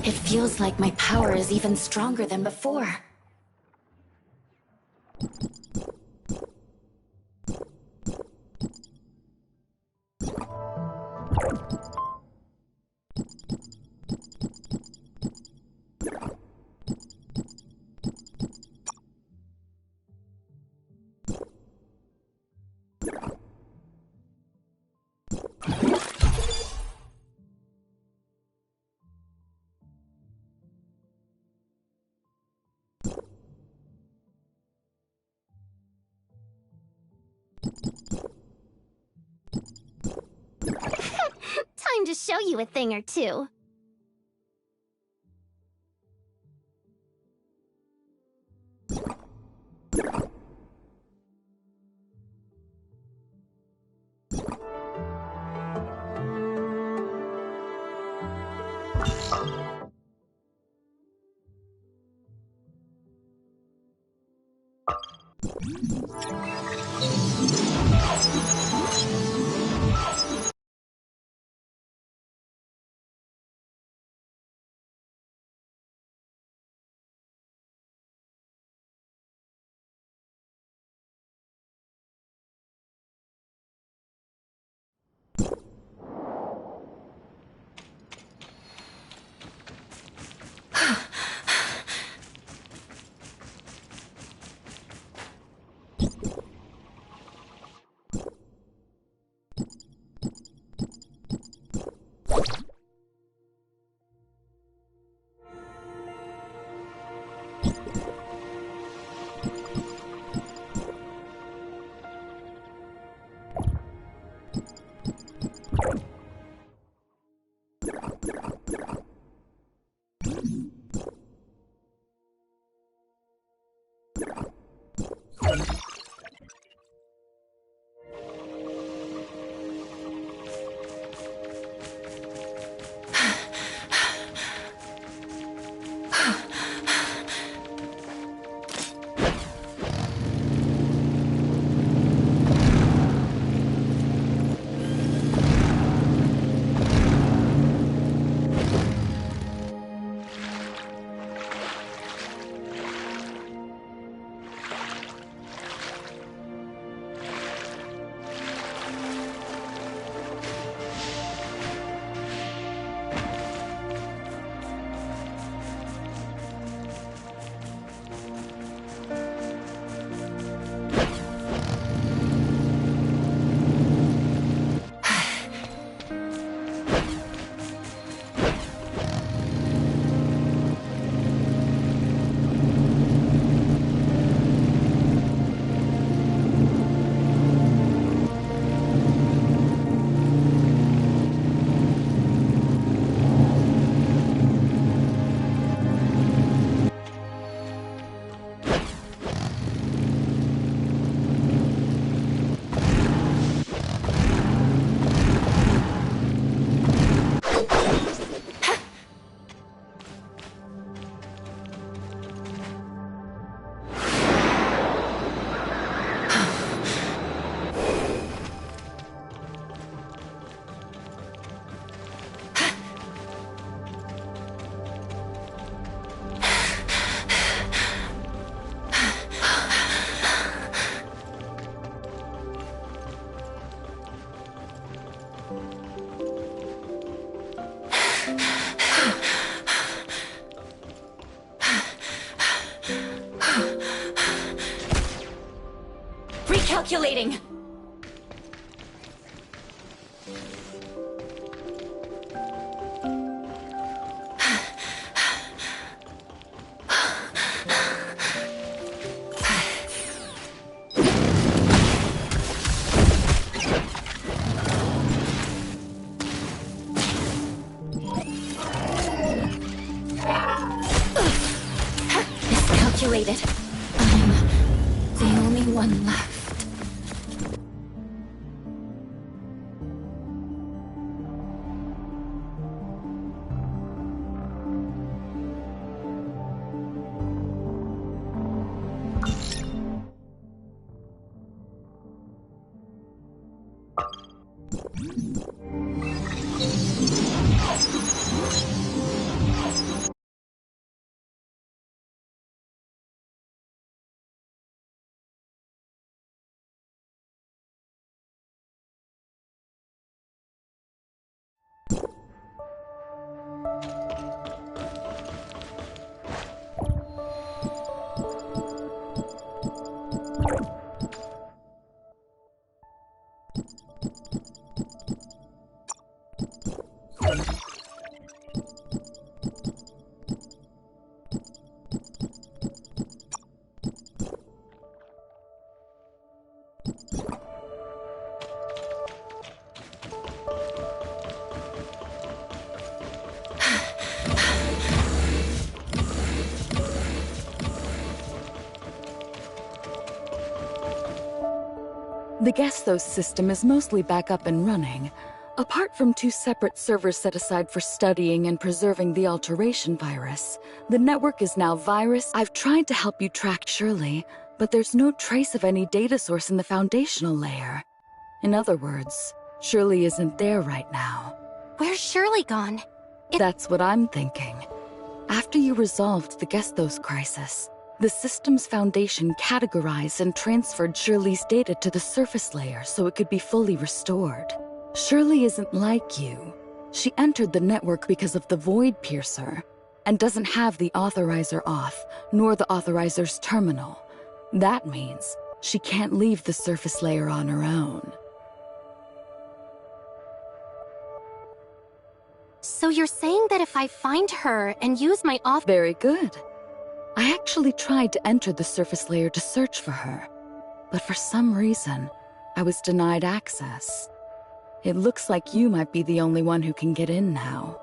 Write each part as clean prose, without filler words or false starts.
It feels like my power is even stronger than before. Time to show you a thing or two. Miscalculating! Miscalculated. I'm the only one left. The Gestos system is mostly back up and running. Apart from 2 separate servers set aside for studying and preserving the alteration virus, the network is now virus. I've tried to help you track Shirley, but there's no trace of any data source in the foundational layer. In other words, Shirley isn't there right now. Where's Shirley gone? That's what I'm thinking. After you resolved the Gestos crisis, the system's foundation categorized and transferred Shirley's data to the surface layer so it could be fully restored. Shirley isn't like you. She entered the network because of the Void Piercer, and doesn't have the authorizer off, nor the authorizer's terminal. That means she can't leave the surface layer on her own. So you're saying that if I find her and use my Very good. I actually tried to enter the surface layer to search for her, but for some reason, I was denied access. It looks like you might be the only one who can get in now.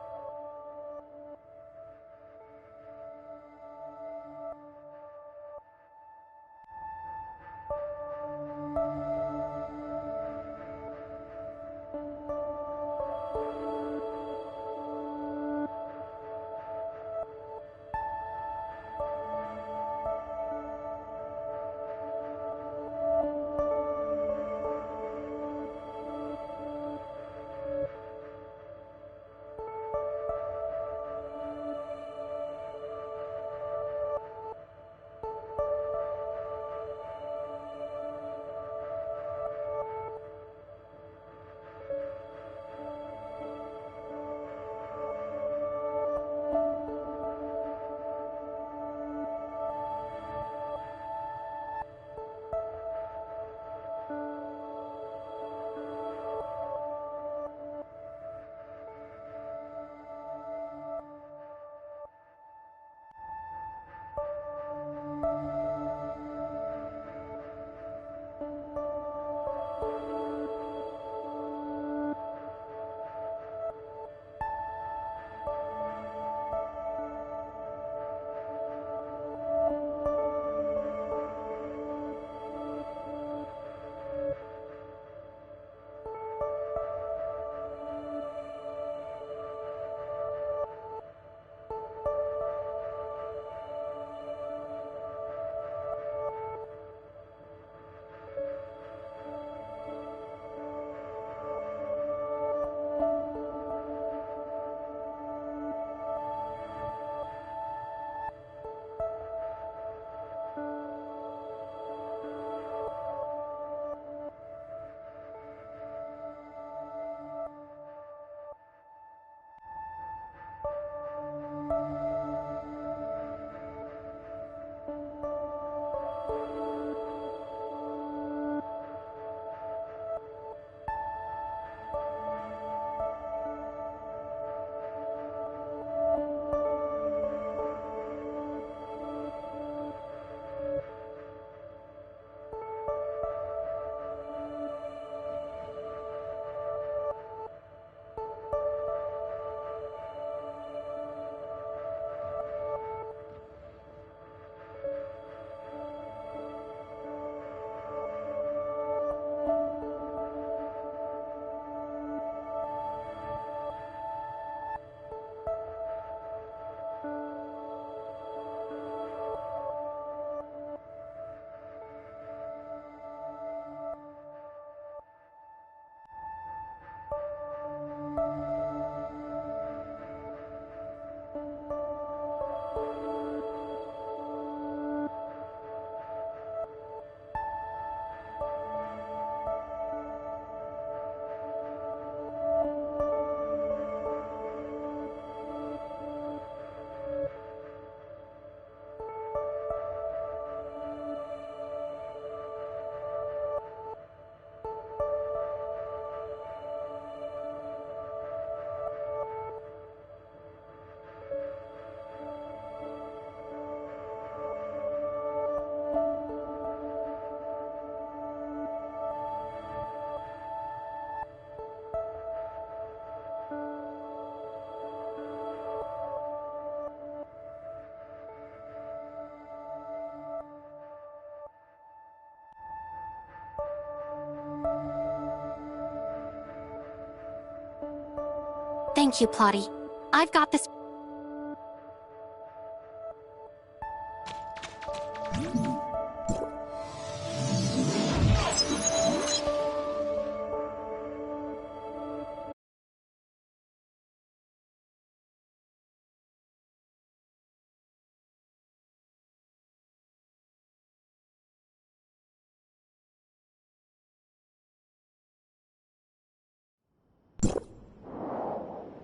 Thank you, Plotty. I've got this.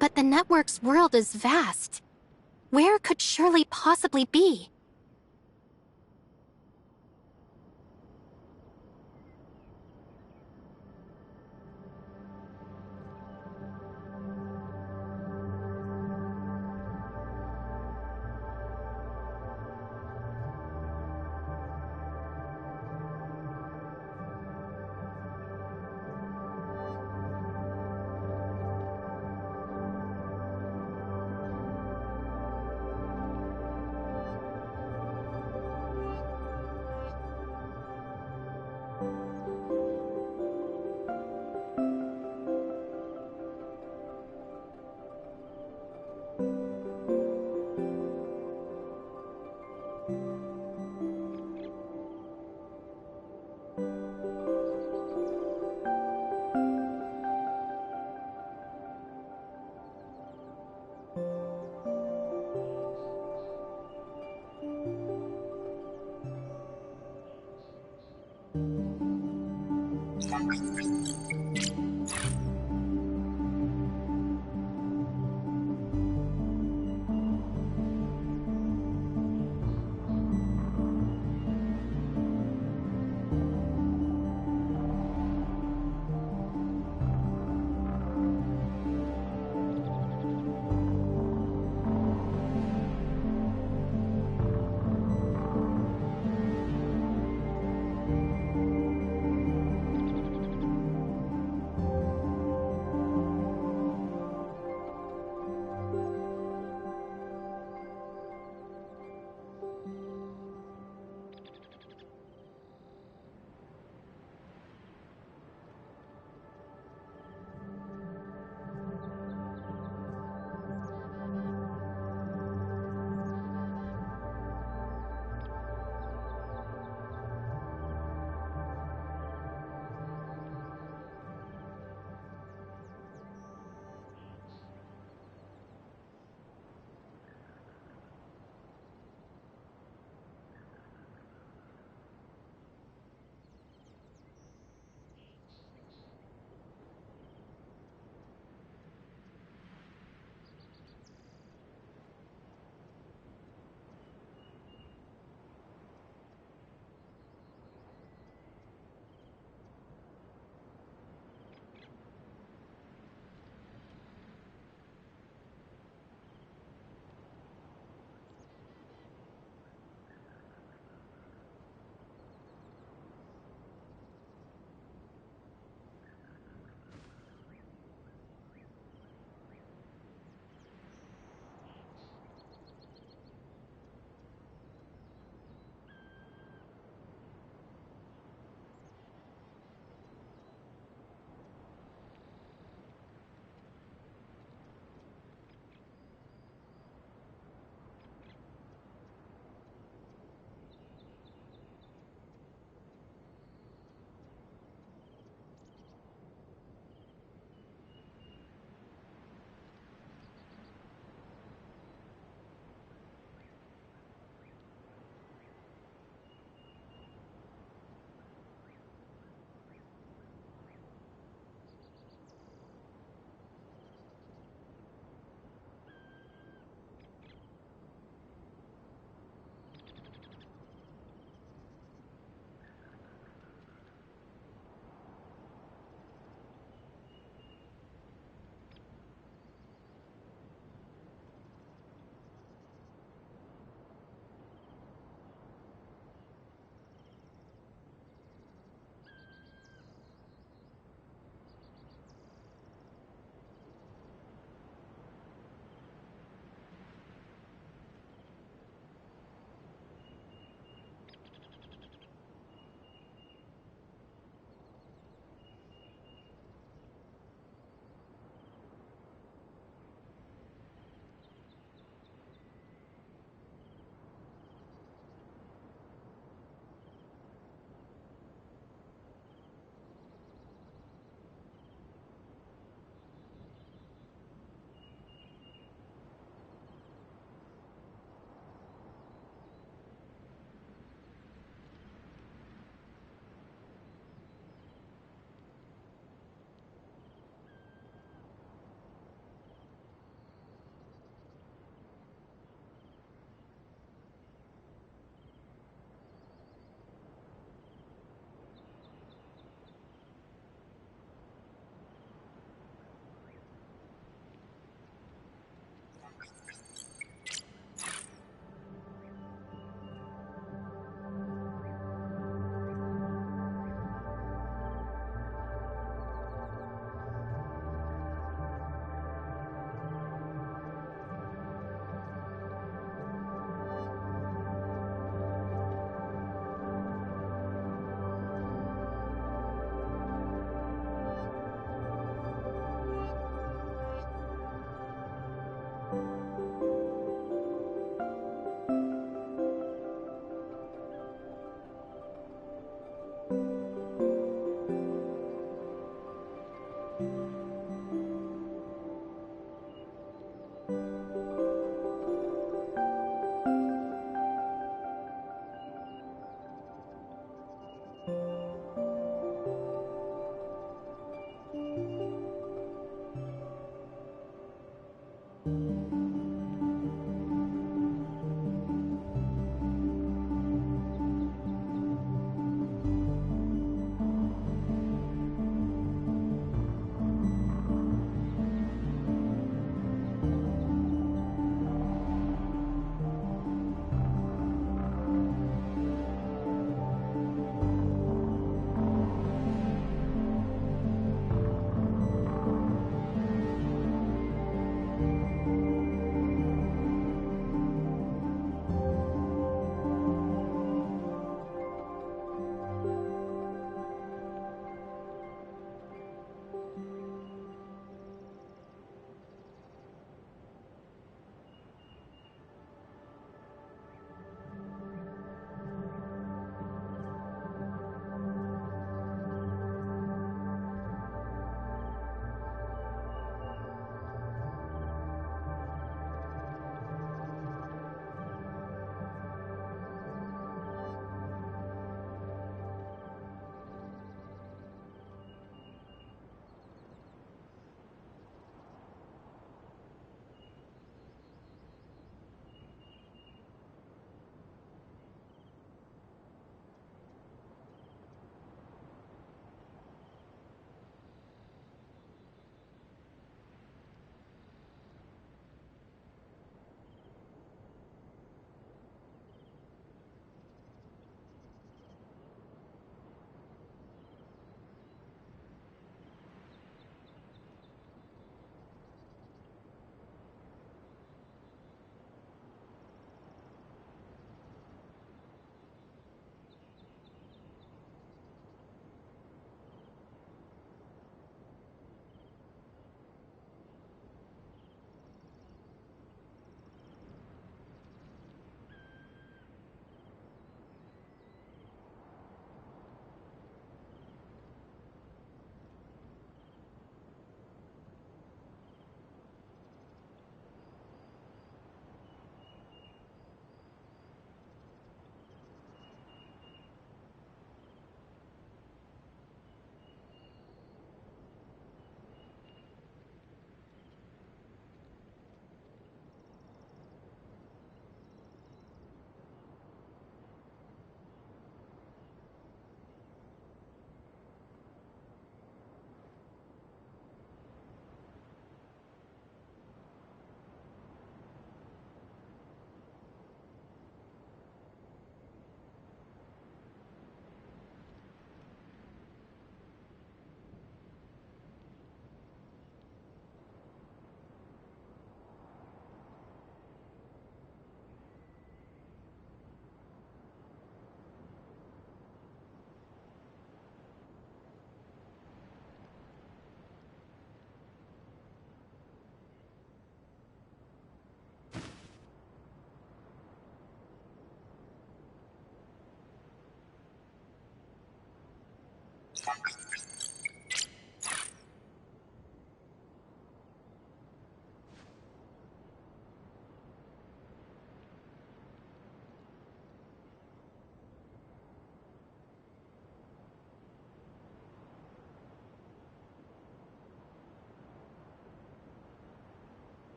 But the network's world is vast. Where could Shirley possibly be?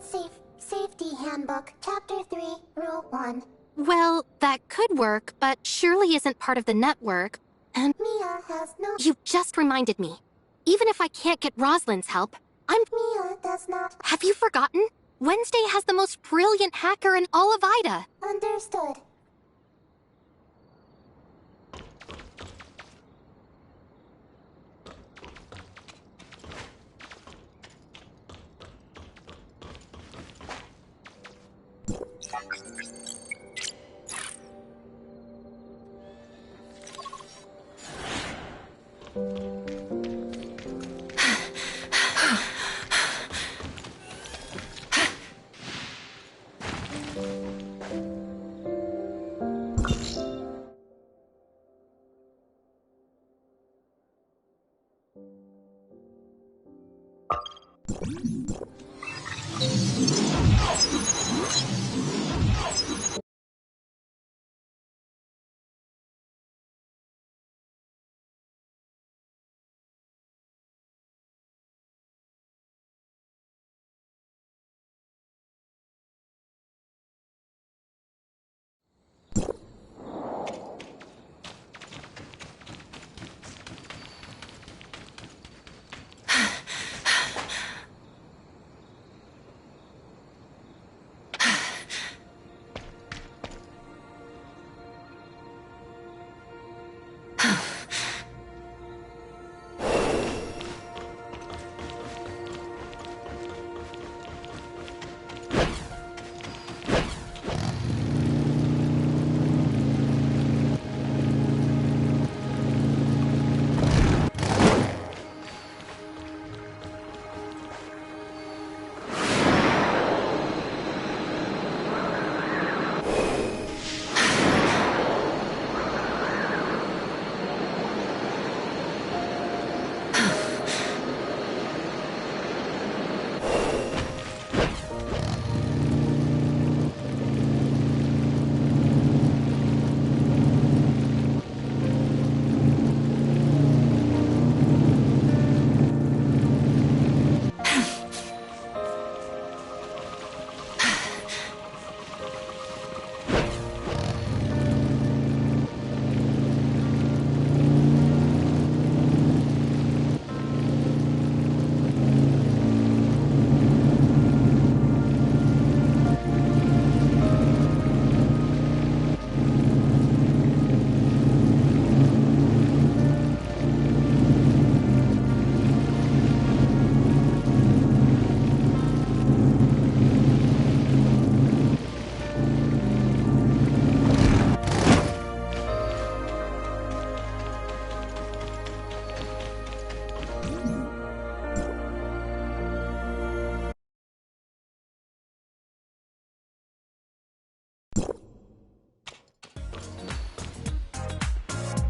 Safety Handbook, Chapter 3, Rule 1. Well, that could work, but Shirley isn't part of the network, and Mia has no... you just reminded me. Even if I can't get Rosalind's help, Mia does not... Have you forgotten? Wednesday has the most brilliant hacker in all of Ida. Understood.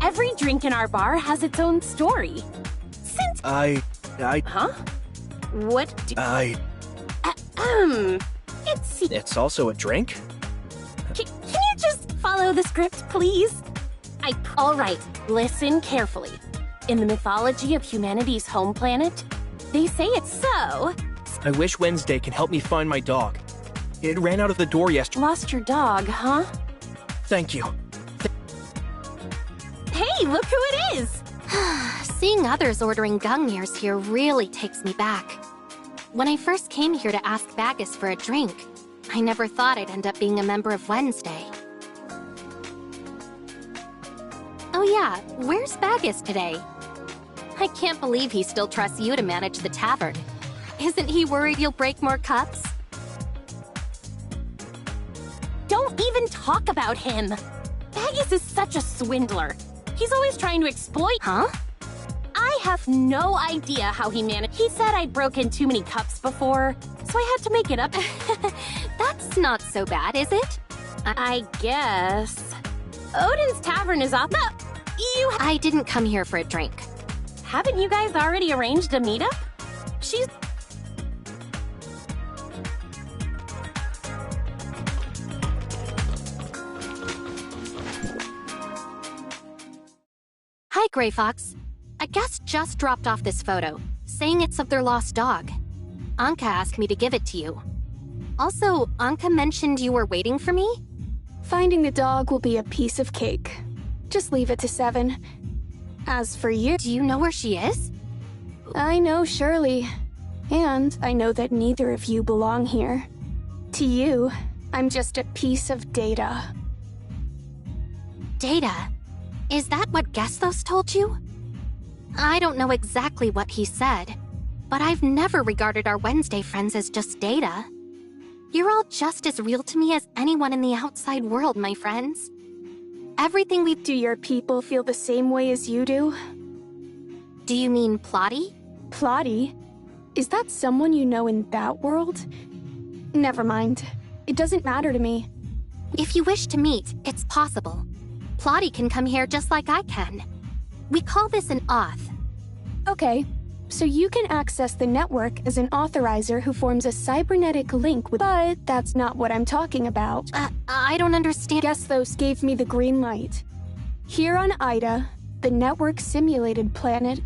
Every drink in our bar has its own story. Since... Huh? What do... It's also a drink? Can you just follow the script, please? Alright, listen carefully. In the mythology of humanity's home planet, they say it's so... I wish Wednesday can help me find my dog. It ran out of the door yesterday. Lost your dog, huh? Thank you. Hey, look who it is! Seeing others ordering Gungnirs here really takes me back. When I first came here to ask Bagus for a drink, I never thought I'd end up being a member of Wednesday. Oh yeah, where's Bagus today? I can't believe he still trusts you to manage the tavern. Isn't he worried you'll break more cups? Don't even talk about him! Bagus is such a swindler. He's always trying to exploit... Huh? I have no idea how he managed. He said I'd broken too many cups before, so I had to make it up. That's not so bad, is it? I guess. Odin's Tavern is off. I didn't come here for a drink. Haven't you guys already arranged a meetup? She's... Hi, Gray Fox. A guest just dropped off this photo, saying it's of their lost dog. Anka asked me to give it to you. Also, Anka mentioned you were waiting for me? Finding the dog will be a piece of cake. Just leave it to 7. As for you... Do you know where she is? I know Shirley. And I know that neither of you belong here. To you, I'm just a piece of data. Data? Is that what Gesthos told you? I don't know exactly what he said, but I've never regarded our Wednesday friends as just data. You're all just as real to me as anyone in the outside world, my friends. Everything we... Do your people feel the same way as you do? Do you mean Plotty? Plotty? Is that someone you know in that world? Never mind. It doesn't matter to me. If you wish to meet, it's possible. Plotty can come here just like I can. We call this an auth. Okay, so you can access the network as an authorizer who forms a cybernetic link with... But that's not what I'm talking about. I don't understand. Gesthos gave me the green light. Here on Ida, the network simulated planet,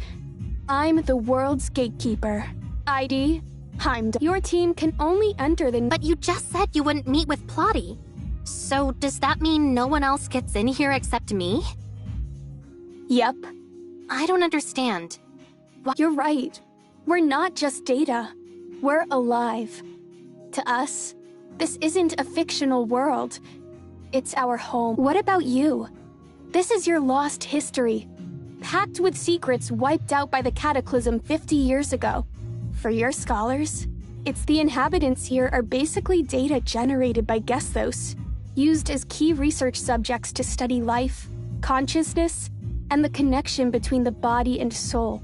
I'm the world's gatekeeper. ID, Heimdall. Your team can only enter the... But you just said you wouldn't meet with Plotty. So does that mean no one else gets in here except me? Yep. I don't understand. You're right. We're not just data. We're alive. To us, this isn't a fictional world. It's our home. What about you? This is your lost history, packed with secrets wiped out by the cataclysm 50 years ago. For your scholars, it's the inhabitants here are basically data generated by Gesthos, used as key research subjects to study life, consciousness, and the connection between the body and soul.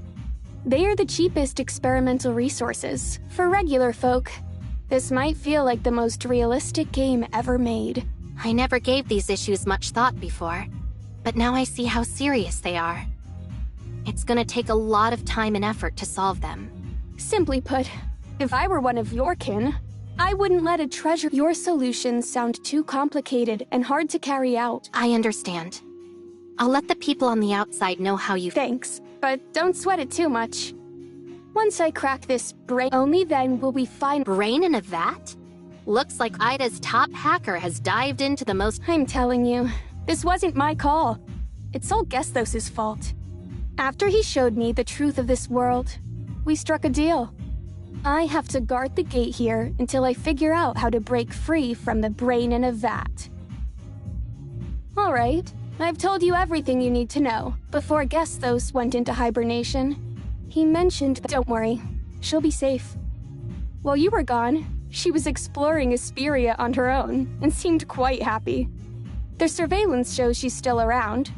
They are the cheapest experimental resources. For regular folk, this might feel like the most realistic game ever made. I never gave these issues much thought before, but now I see how serious they are. It's gonna take a lot of time and effort to solve them. Simply put, if I were one of your kin, I wouldn't let a treasure... Your solutions sound too complicated and hard to carry out. I understand. I'll let the people on the outside know how you... Thanks, but don't sweat it too much. Once I crack this brain, only then will we find... Brain in a vat? Looks like Ida's top hacker has dived into the most... I'm telling you, this wasn't my call. It's all Gesthos' fault. After he showed me the truth of this world, we struck a deal. I have to guard the gate here until I figure out how to break free from the brain in a vat. All right, I've told you everything you need to know. Before Gesthos went into hibernation, he mentioned... Don't worry, she'll be safe. While you were gone, she was exploring Asperia on her own and seemed quite happy. Their surveillance shows she's still around.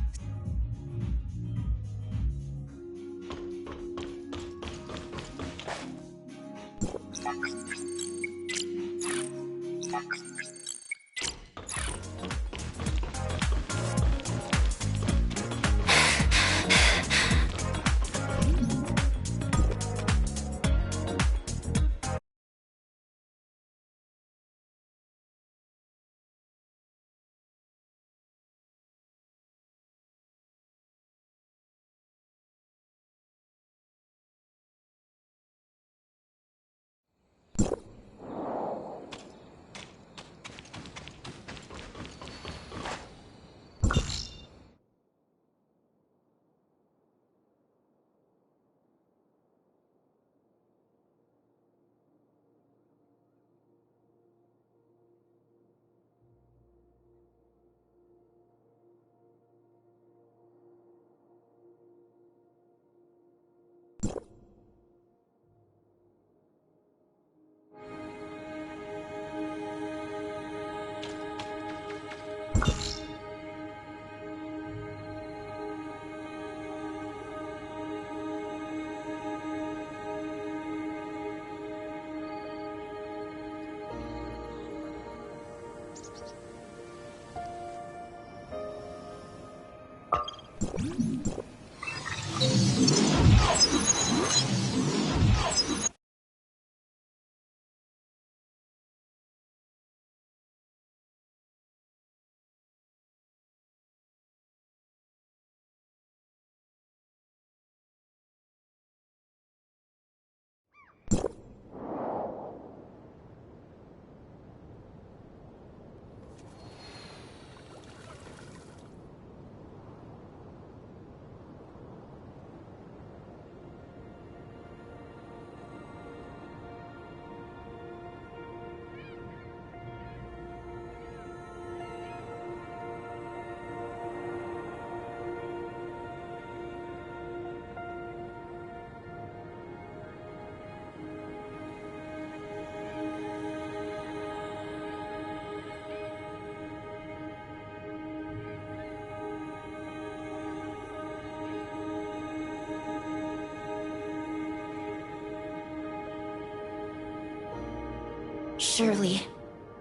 Shirley,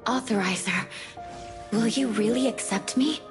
Authorizer, will you really accept me?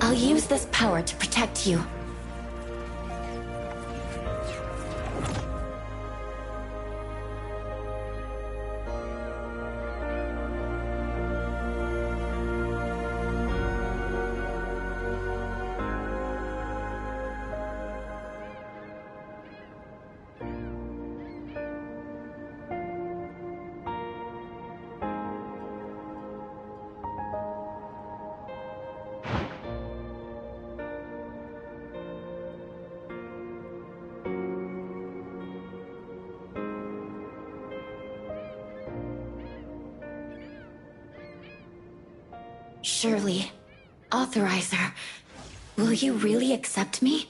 I'll use this power to protect you. Shirley, Authorizer, will you really accept me?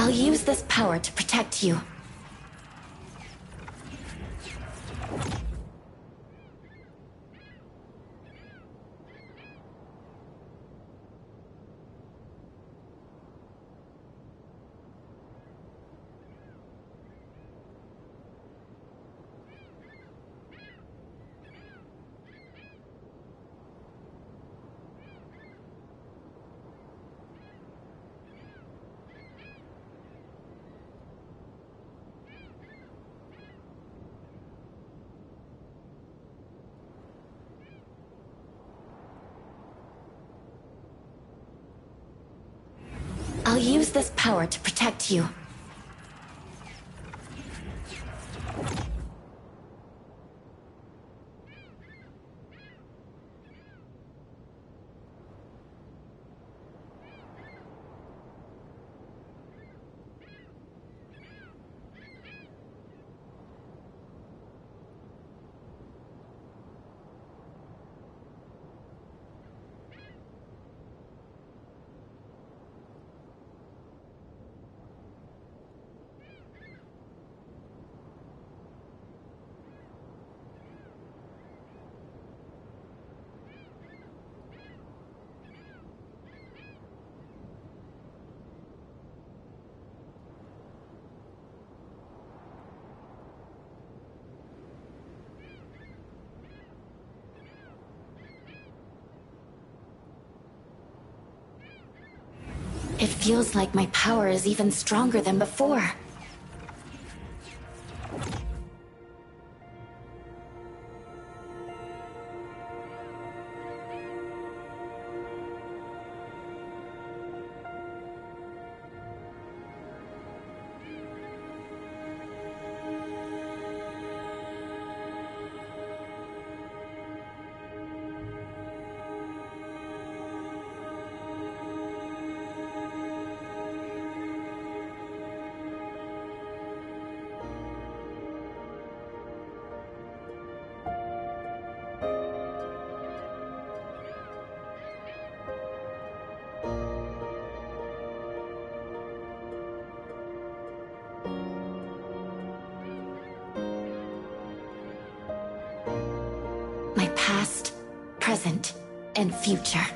I'll use this power to protect you. I'll use this power to protect you. It feels like my power is even stronger than before. past, present, and future.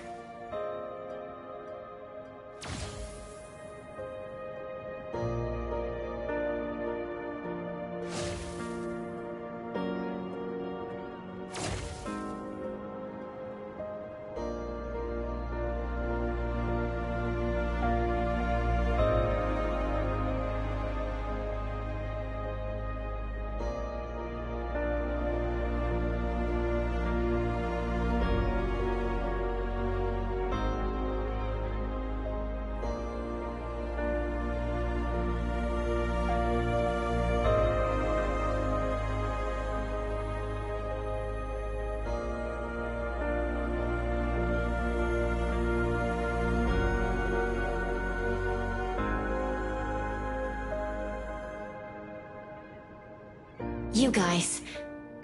You guys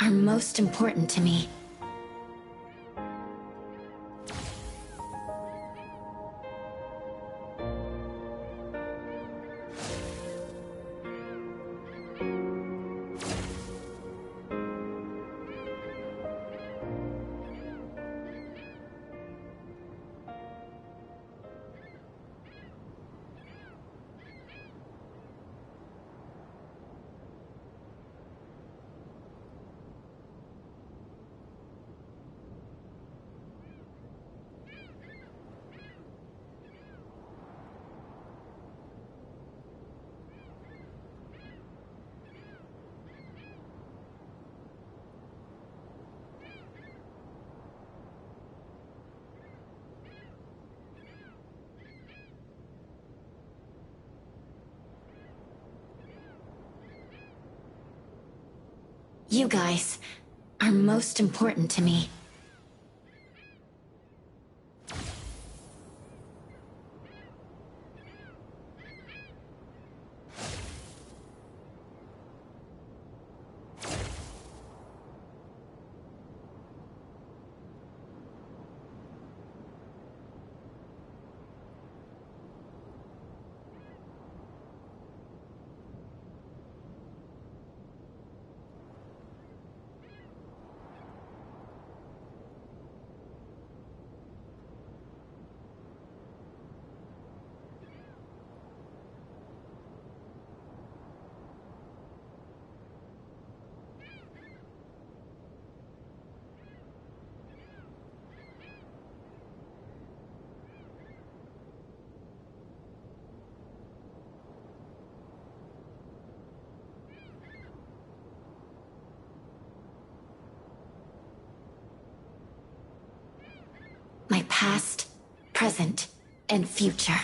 are most important to me. You guys are most important to me. My past, present, and future.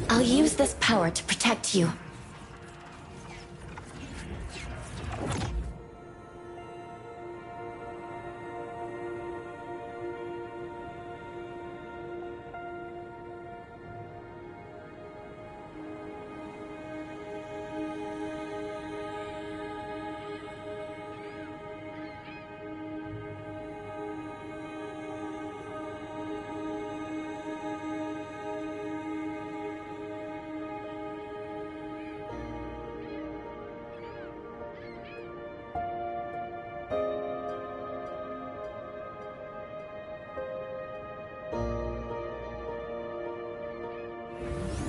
I'll use this power to protect you.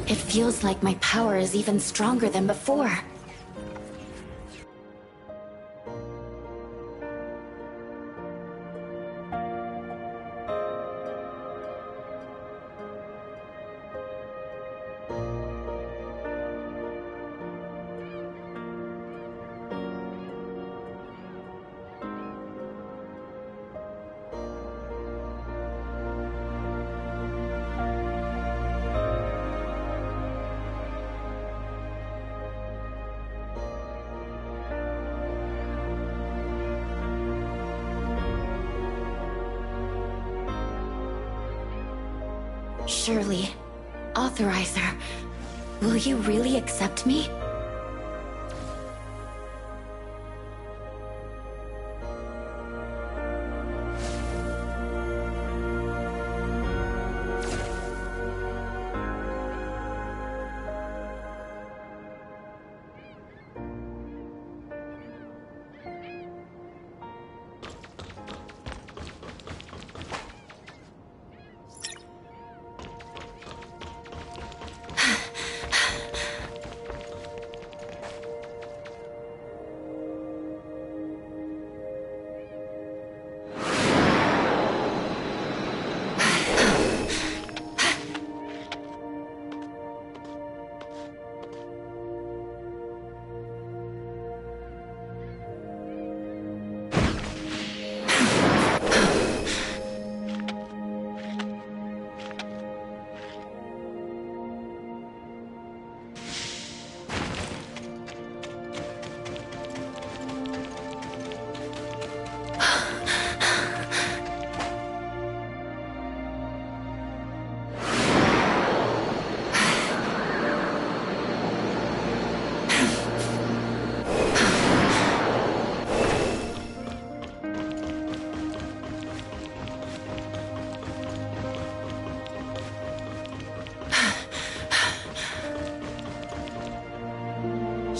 It feels like my power is even stronger than before. Shirley, Authorizer, will you really accept me?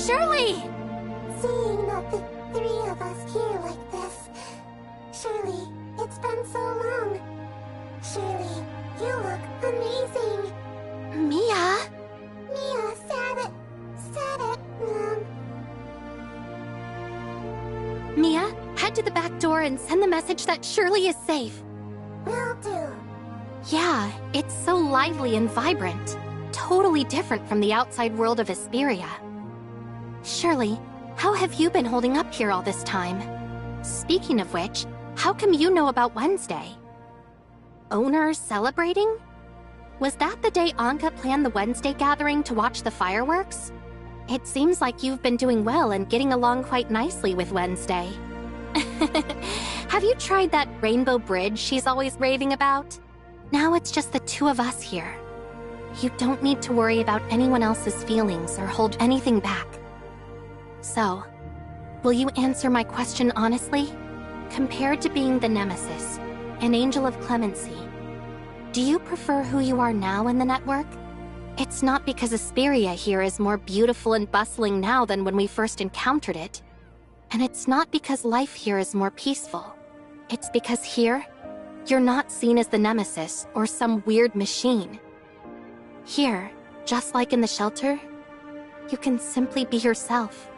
Shirley! Seeing the three of us here like this. Shirley, it's been so long. Shirley, you look amazing. Mia? Mia said it. Mia, head to the back door and send the message that Shirley is safe. Will do. Yeah, it's so lively and vibrant. Totally different from the outside world of Hesperia. Shirley, how have you been holding up here all this time? Speaking of which, how come you know about Wednesday? Owners celebrating? Was that the day Anka planned the Wednesday gathering to watch the fireworks? It seems like you've been doing well and getting along quite nicely with Wednesday. Have you tried that rainbow bridge she's always raving about? Now it's just the two of us here. You don't need to worry about anyone else's feelings or hold anything back. So, will you answer my question honestly? Compared to being the Nemesis, an angel of clemency, do you prefer who you are now in the network? It's not because Hesperia here is more beautiful and bustling now than when we first encountered it. And it's not because life here is more peaceful. It's because here, you're not seen as the Nemesis or some weird machine. Here, just like in the shelter, you can simply be yourself.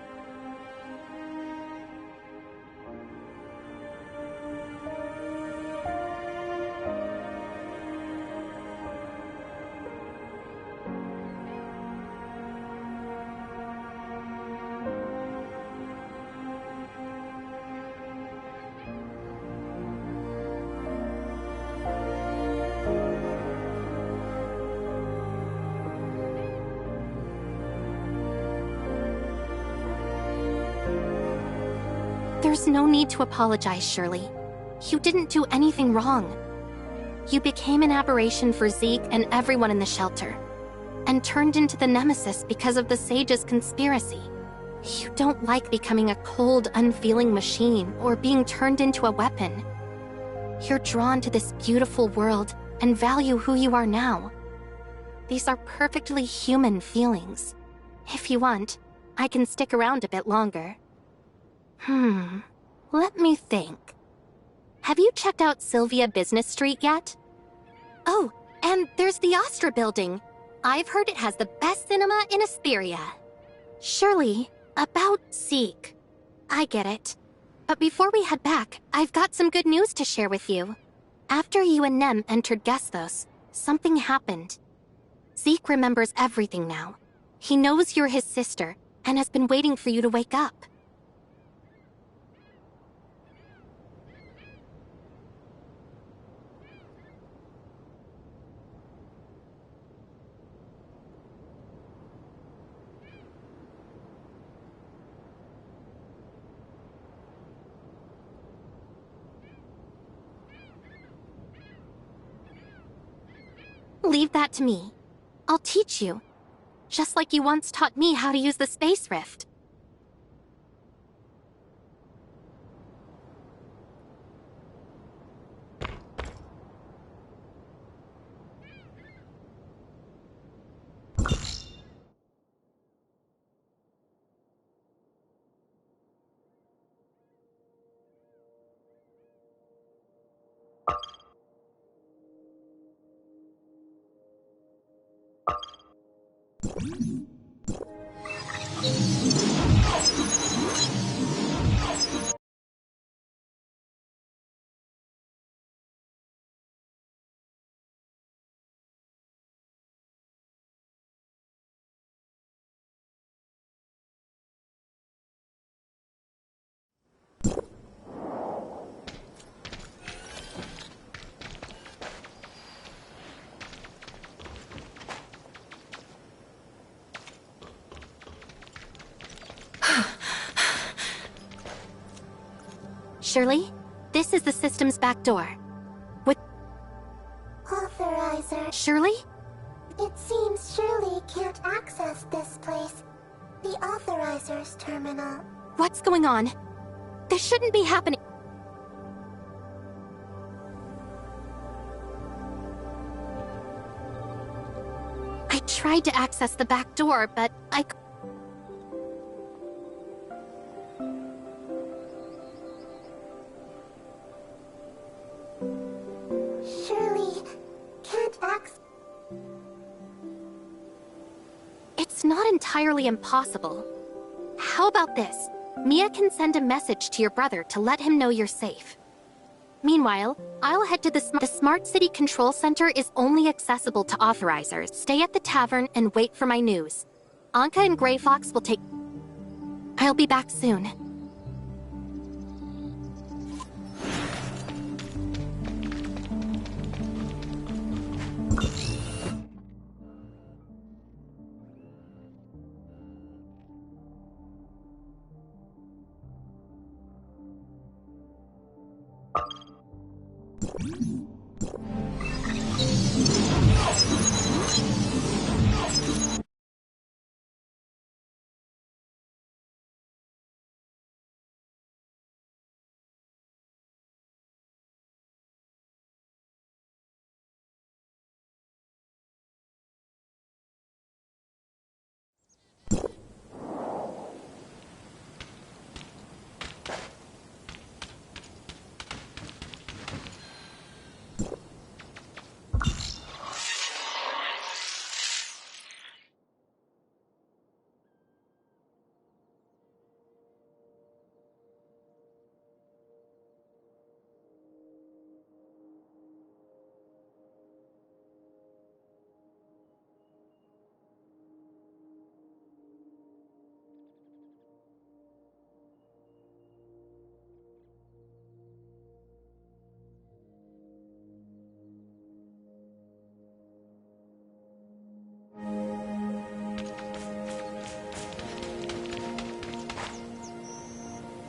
There's no need to apologize, Shirley. You didn't do anything wrong. You became an aberration for Zeke and everyone in the shelter, and turned into the Nemesis because of the Sage's conspiracy. You don't like becoming a cold, unfeeling machine or being turned into a weapon. You're drawn to this beautiful world and value who you are now. These are perfectly human feelings. If you want, I can stick around a bit longer. Let me think. Have you checked out Sylvia Business Street yet? Oh, and there's the Astra building. I've heard it has the best cinema in Hesperia. Shirley, about Zeke. I get it. But before we head back, I've got some good news to share with you. After you and Nem entered Gesthos, something happened. Zeke remembers everything now. He knows you're his sister, and has been waiting for you to wake up. Leave that to me. I'll teach you. Just like you once taught me how to use the space rift. Shirley, this is the system's back door. What? Authorizer. Shirley? It seems Shirley can't access this place. The Authorizer's terminal. What's going on? This shouldn't be happening. I tried to access the back door, but Shirley can't access. It's not entirely impossible. How about this? Mia can send a message to your brother to let him know you're safe. Meanwhile, I'll head to the Smart City Control Center is only accessible to authorizers. Stay at the tavern and wait for my news. Anka and Grey Fox will take... I'll be back soon.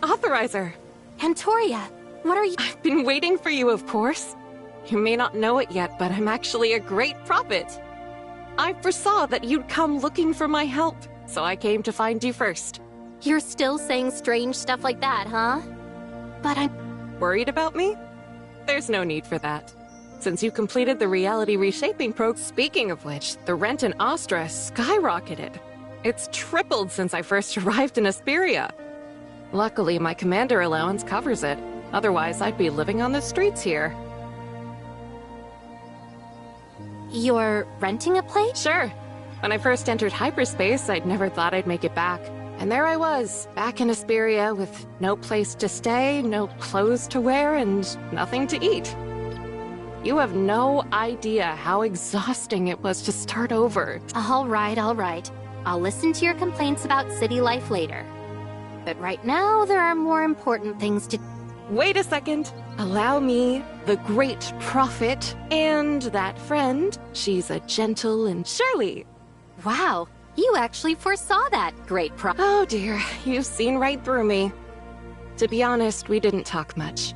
Authorizer! Antoria, what are you— I've been waiting for you, of course. You may not know it yet, but I'm actually a great prophet. I foresaw that you'd come looking for my help, so I came to find you first. You're still saying strange stuff like that, huh? But I'm— Worried about me? There's no need for that. Since you completed the reality reshaping program, speaking of which, the rent in Astra skyrocketed. It's tripled since I first arrived in Asperia. Luckily, my commander allowance covers it. Otherwise, I'd be living on the streets here. You're renting a place? Sure. When I first entered hyperspace, I'd never thought I'd make it back. And there I was, back in Asperia with no place to stay, no clothes to wear, and nothing to eat. You have no idea how exhausting it was to start over. All right, all right. I'll listen to your complaints about city life later. But right now, there are more important things to— Wait a second. Allow me, the great prophet, and that friend. She's a gentle and Shirley. Wow, you actually foresaw that, great Oh dear, you've seen right through me. To be honest, we didn't talk much.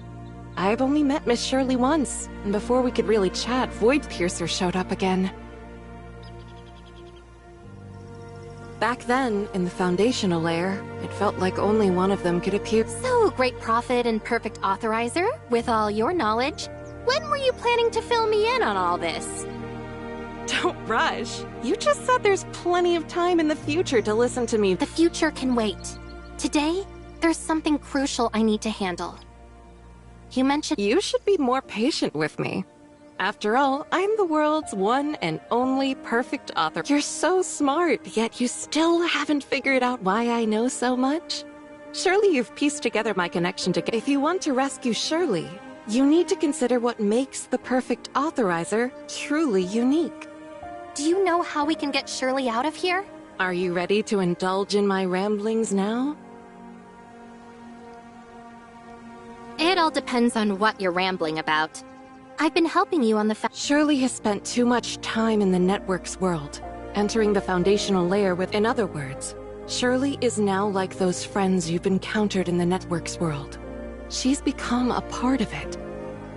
I've only met Miss Shirley once, and before we could really chat, Void Piercer showed up again. Back then, in the foundational layer, it felt like only one of them could appear. So, Great Prophet and Perfect Authorizer, with all your knowledge, when were you planning to fill me in on all this? Don't rush. You just said there's plenty of time in the future to listen to me. The future can wait. Today, there's something crucial I need to handle. You mentioned— You should be more patient with me. After all, I'm the world's one and only perfect author. You're so smart, yet you still haven't figured out why I know so much? Surely you've pieced together my connection to— If you want to rescue Shirley, you need to consider what makes the perfect authorizer truly unique. Do you know how we can get Shirley out of here? Are you ready to indulge in my ramblings now? It all depends on what you're rambling about. I've been helping you on the Shirley has spent too much time in the network's world, entering the foundational layer with— In other words, Shirley is now like those friends you've encountered in the network's world. She's become a part of it.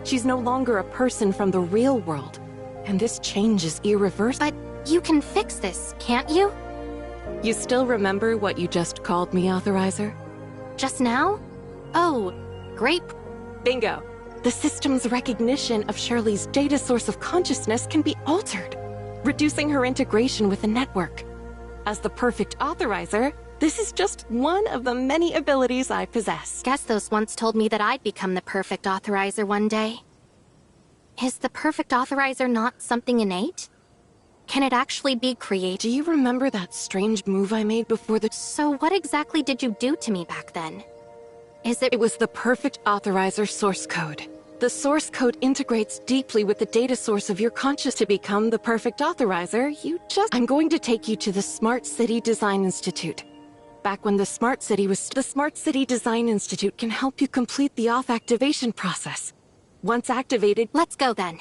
She's no longer a person from the real world, and this change is irreversible. But you can fix this, can't you? You still remember what you just called me, Authorizer? Just now? Oh, great. Bingo. The system's recognition of Shirley's data source of consciousness can be altered, reducing her integration with the network. As the perfect authorizer, this is just one of the many abilities I possess. Gestos once told me that I'd become the perfect authorizer one day. Is the perfect authorizer not something innate? Can it actually be created? Do you remember that strange move I made before the— So what exactly did you do to me back then? It was the perfect authorizer source code. The source code integrates deeply with the data source of your conscious. To become the perfect authorizer, I'm going to take you to the Smart City Design Institute. Back when the Smart City Design Institute can help you complete the auth activation process. Once activated— Let's go then.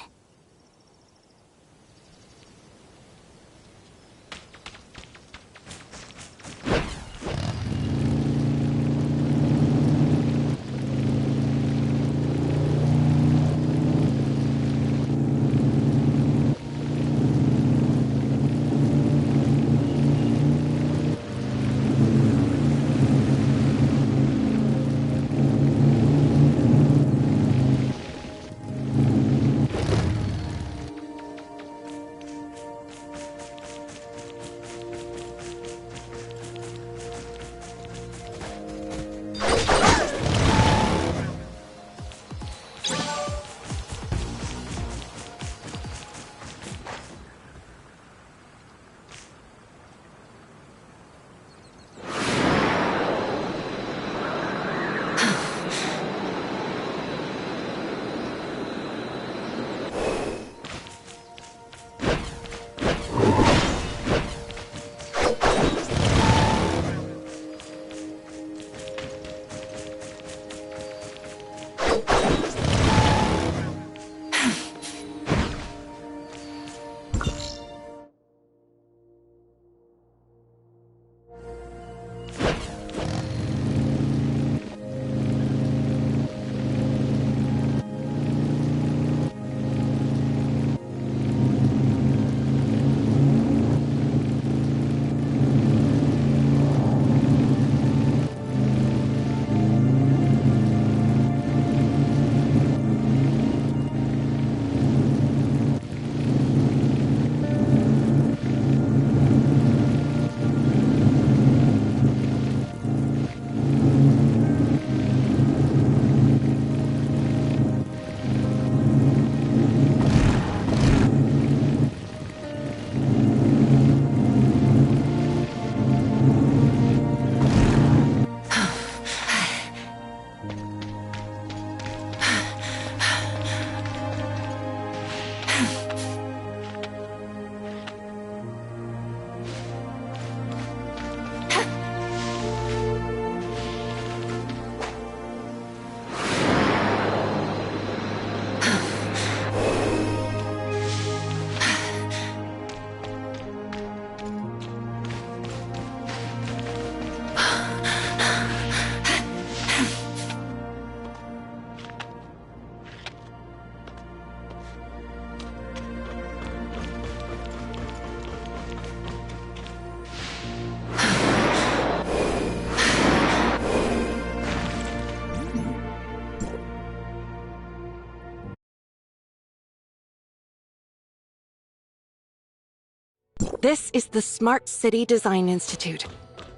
This is the Smart City Design Institute.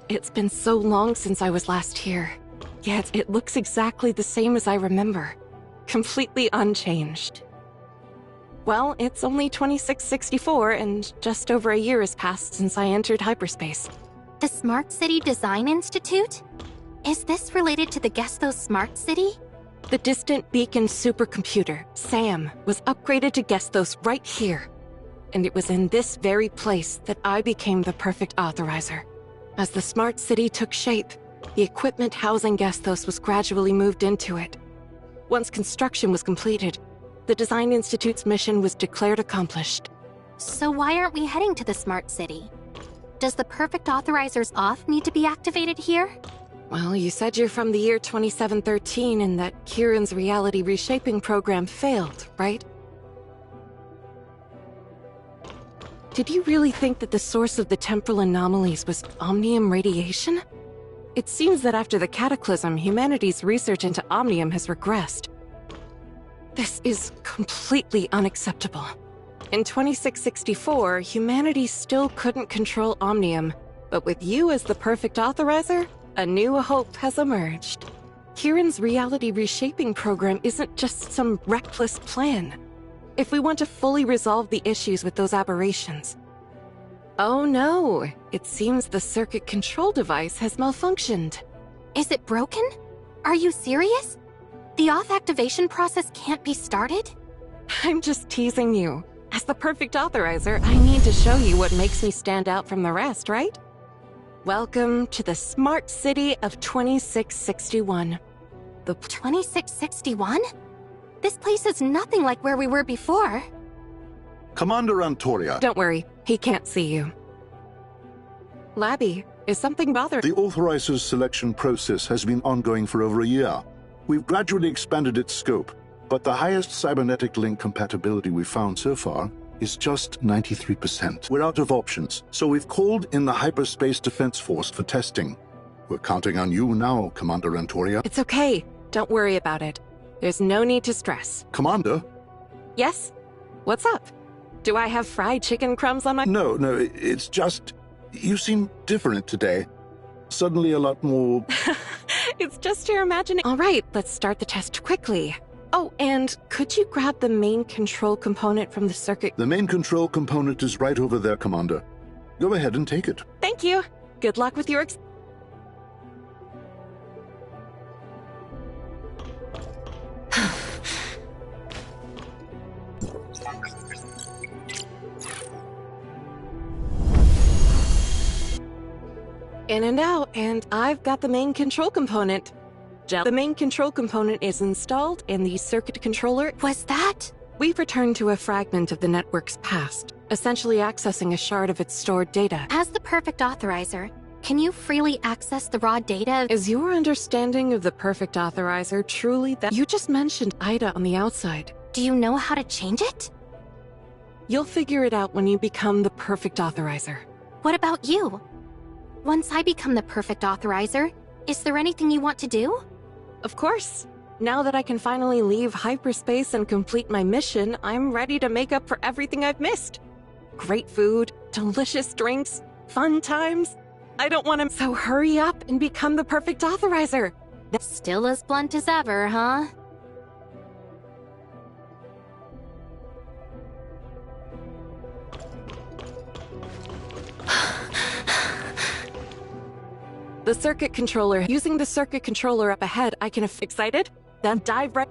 It's been so long since I was last here, yet it looks exactly the same as I remember. Completely unchanged. Well, it's only 2664, and just over a year has passed since I entered hyperspace. The Smart City Design Institute? Is this related to the Gestos Smart City? The distant beacon supercomputer, SAM, was upgraded to Gestos right here. And it was in this very place that I became the perfect authorizer. As the Smart City took shape, the equipment housing Gestos was gradually moved into it. Once construction was completed, the Design Institute's mission was declared accomplished. So why aren't we heading to the Smart City? Does the Perfect Authorizer's off need to be activated here? Well, you said you're from the year 2713 and that Kieran's reality reshaping program failed, right? Did you really think that the source of the temporal anomalies was omnium radiation? It seems that after the cataclysm, humanity's research into omnium has regressed. This is completely unacceptable. In 2664, humanity still couldn't control omnium, but with you as the perfect authorizer, a new hope has emerged. Kieran's reality reshaping program isn't just some reckless plan. If we want to fully resolve the issues with those aberrations. Oh no, it seems the circuit control device has malfunctioned. Is it broken? Are you serious? The off activation process can't be started? I'm just teasing you. As the perfect authorizer, I need to show you what makes me stand out from the rest, right? Welcome to the Smart City of 2661. The 2661? This place is nothing like where we were before. Commander Antoria. Don't worry, he can't see you. Labby, is something bothering? The Authorizer's selection process has been ongoing for over a year. We've gradually expanded its scope, but the highest cybernetic link compatibility we've found so far is just 93%. We're out of options, so we've called in the Hyperspace Defense Force for testing. We're counting on you now, Commander Antoria. It's okay. Don't worry about it. There's no need to stress. Commander? Yes? What's up? Do I have fried chicken crumbs on my— No, it's just... You seem different today. Suddenly a lot more... It's just your imagination. All right, let's start the test quickly. Oh, and could you grab the main control component from the circuit? The main control component is right over there, Commander. Go ahead and take it. Thank you. Good luck with your In and out, and I've got the main control component. The main control component is installed, and the circuit controller— Was that? We've returned to a fragment of the network's past, essentially accessing a shard of its stored data. As the perfect authorizer, can you freely access the raw data? Is your understanding of the perfect authorizer truly that— You just mentioned Ida on the outside. Do you know how to change it? You'll figure it out when you become the perfect authorizer. What about you? Once I become the perfect authorizer, is there anything you want to do? Of course. Now that I can finally leave hyperspace and complete my mission, I'm ready to make up for everything I've missed. Great food, delicious drinks, fun times. I don't want to— So hurry up and become the perfect authorizer. Still as blunt as ever, huh? The circuit controller. Using the circuit controller up ahead, I can— Excited? Then dive right—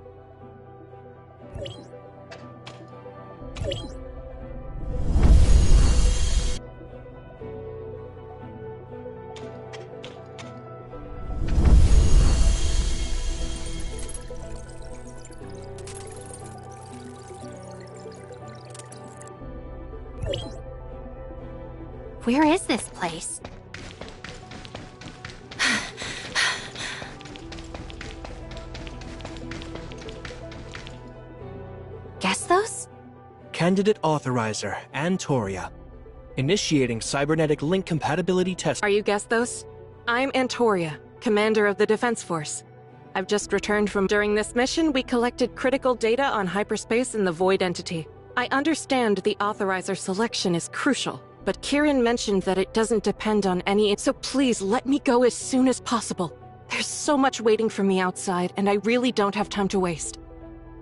Where is this place? Gestos? Candidate Authorizer, Antoria. Initiating cybernetic link compatibility test. Are you Gestos? I'm Antoria, commander of the Defense Force. I've just returned from— During this mission, we collected critical data on hyperspace and the Void Entity. I understand the Authorizer selection is crucial. but Kieran mentioned that it doesn't depend on any, so please let me go as soon as possible. There's so much waiting for me outside, and I really don't have time to waste.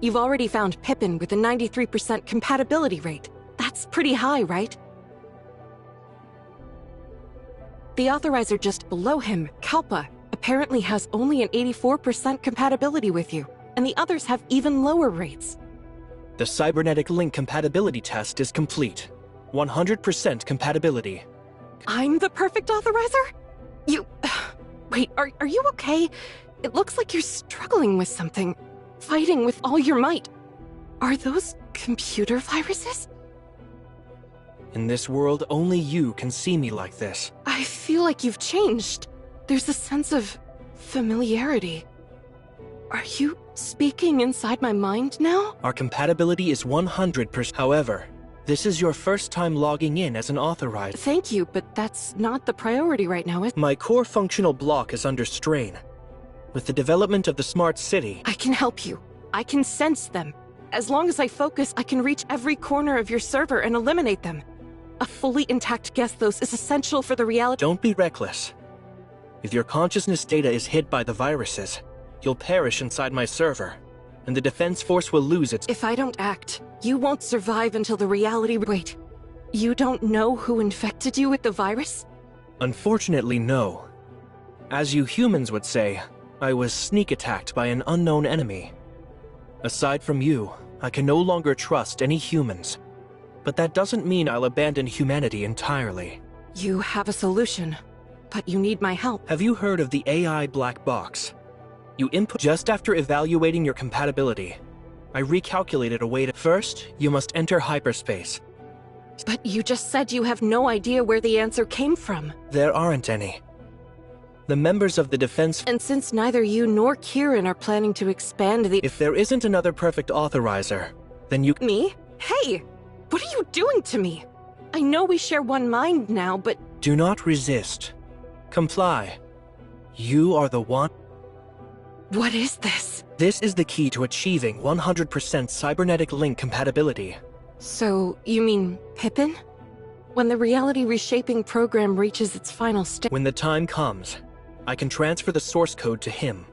You've already found Pippin with a 93% compatibility rate. That's pretty high, right? The authorizer just below him, Kalpa, apparently has only an 84% compatibility with you, and the others have even lower rates. The cybernetic link compatibility test is complete. 100% compatibility. I'm the perfect authorizer? You... Wait, are you okay? It looks like you're struggling with something. Fighting with all your might. Are those computer viruses? In this world, only you can see me like this. I feel like you've changed. There's a sense of familiarity. Are you speaking inside my mind now? Our compatibility is 100%. However, this is your first time logging in as an authorizer. Thank you, but that's not the priority right now, is it? My core functional block is under strain. With the development of the smart city... I can help you. I can sense them. As long as I focus, I can reach every corner of your server and eliminate them. A fully intact Gesthos is essential for the reality— Don't be reckless. If your consciousness data is hit by the viruses, you'll perish inside my server, and the defense force will lose its— If I don't act, you won't survive until the reality— Wait, you don't know who infected you with the virus? Unfortunately, no. As you humans would say, I was sneak attacked by an unknown enemy. Aside from you, I can no longer trust any humans. But that doesn't mean I'll abandon humanity entirely. You have a solution, but you need my help. Have you heard of the AI black box? You input just after evaluating your compatibility. I recalculated a way to— First, you must enter hyperspace. But you just said you have no idea where the answer came from. There aren't any. The members of the defense— And since neither you nor Kieran are planning to expand the— If there isn't another perfect authorizer, then you— Me? Hey! What are you doing to me? I know we share one mind now, but— Do not resist. Comply. You are the one— What is this? This is the key to achieving 100% cybernetic link compatibility. So, you mean Pippin? When the reality reshaping program reaches its final stage— When the time comes, I can transfer the source code to him.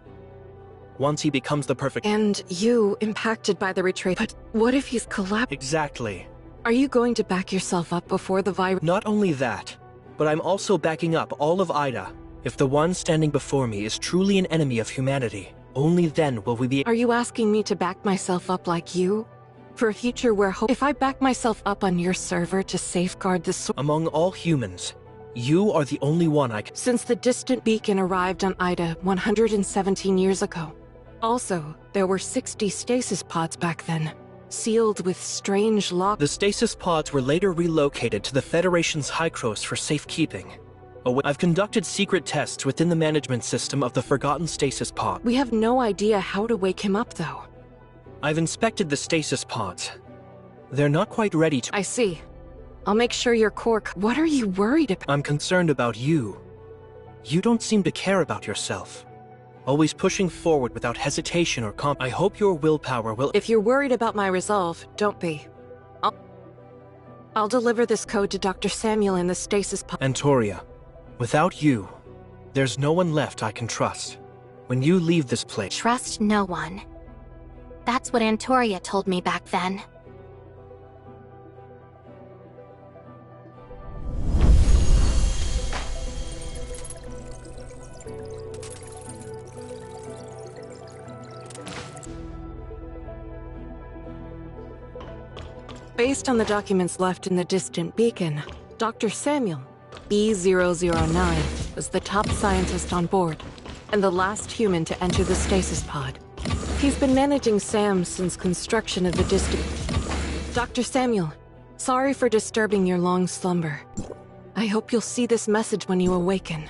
Once he becomes the perfect— And you impacted by the retreat. But what if he's collapsed? Exactly. Are you going to back yourself up before the virus— Not only that, but I'm also backing up all of Ida. If the one standing before me is truly an enemy of humanity, only then will we be— Are you asking me to back myself up like you? For a future where if I back myself up on your server to safeguard the Among all humans, you are the only one I can— Since the distant beacon arrived on Ida 117 years ago. Also, there were 60 stasis pods back then, sealed with strange lock— The stasis pods were later relocated to the Federation's Hycros for safekeeping. I've conducted secret tests within the management system of the Forgotten Stasis Pod. We have no idea how to wake him up, though. I've inspected the stasis pods. They're not quite ready to— I see. I'll make sure your core— What are you worried about? I'm concerned about you. You don't seem to care about yourself. Always pushing forward without hesitation or I hope your willpower will— If you're worried about my resolve, don't be. I'll deliver this code to Dr. Samuel in the stasis pod. Antoria, without you, there's no one left I can trust. When you leave this place— Trust no one. That's what Antoria told me back then. Based on the documents left in the distant beacon, Dr. Samuel, B009, was the top scientist on board, and the last human to enter the stasis pod. He's been managing Sam since construction of the distant— Dr. Samuel, sorry for disturbing your long slumber. I hope you'll see this message when you awaken.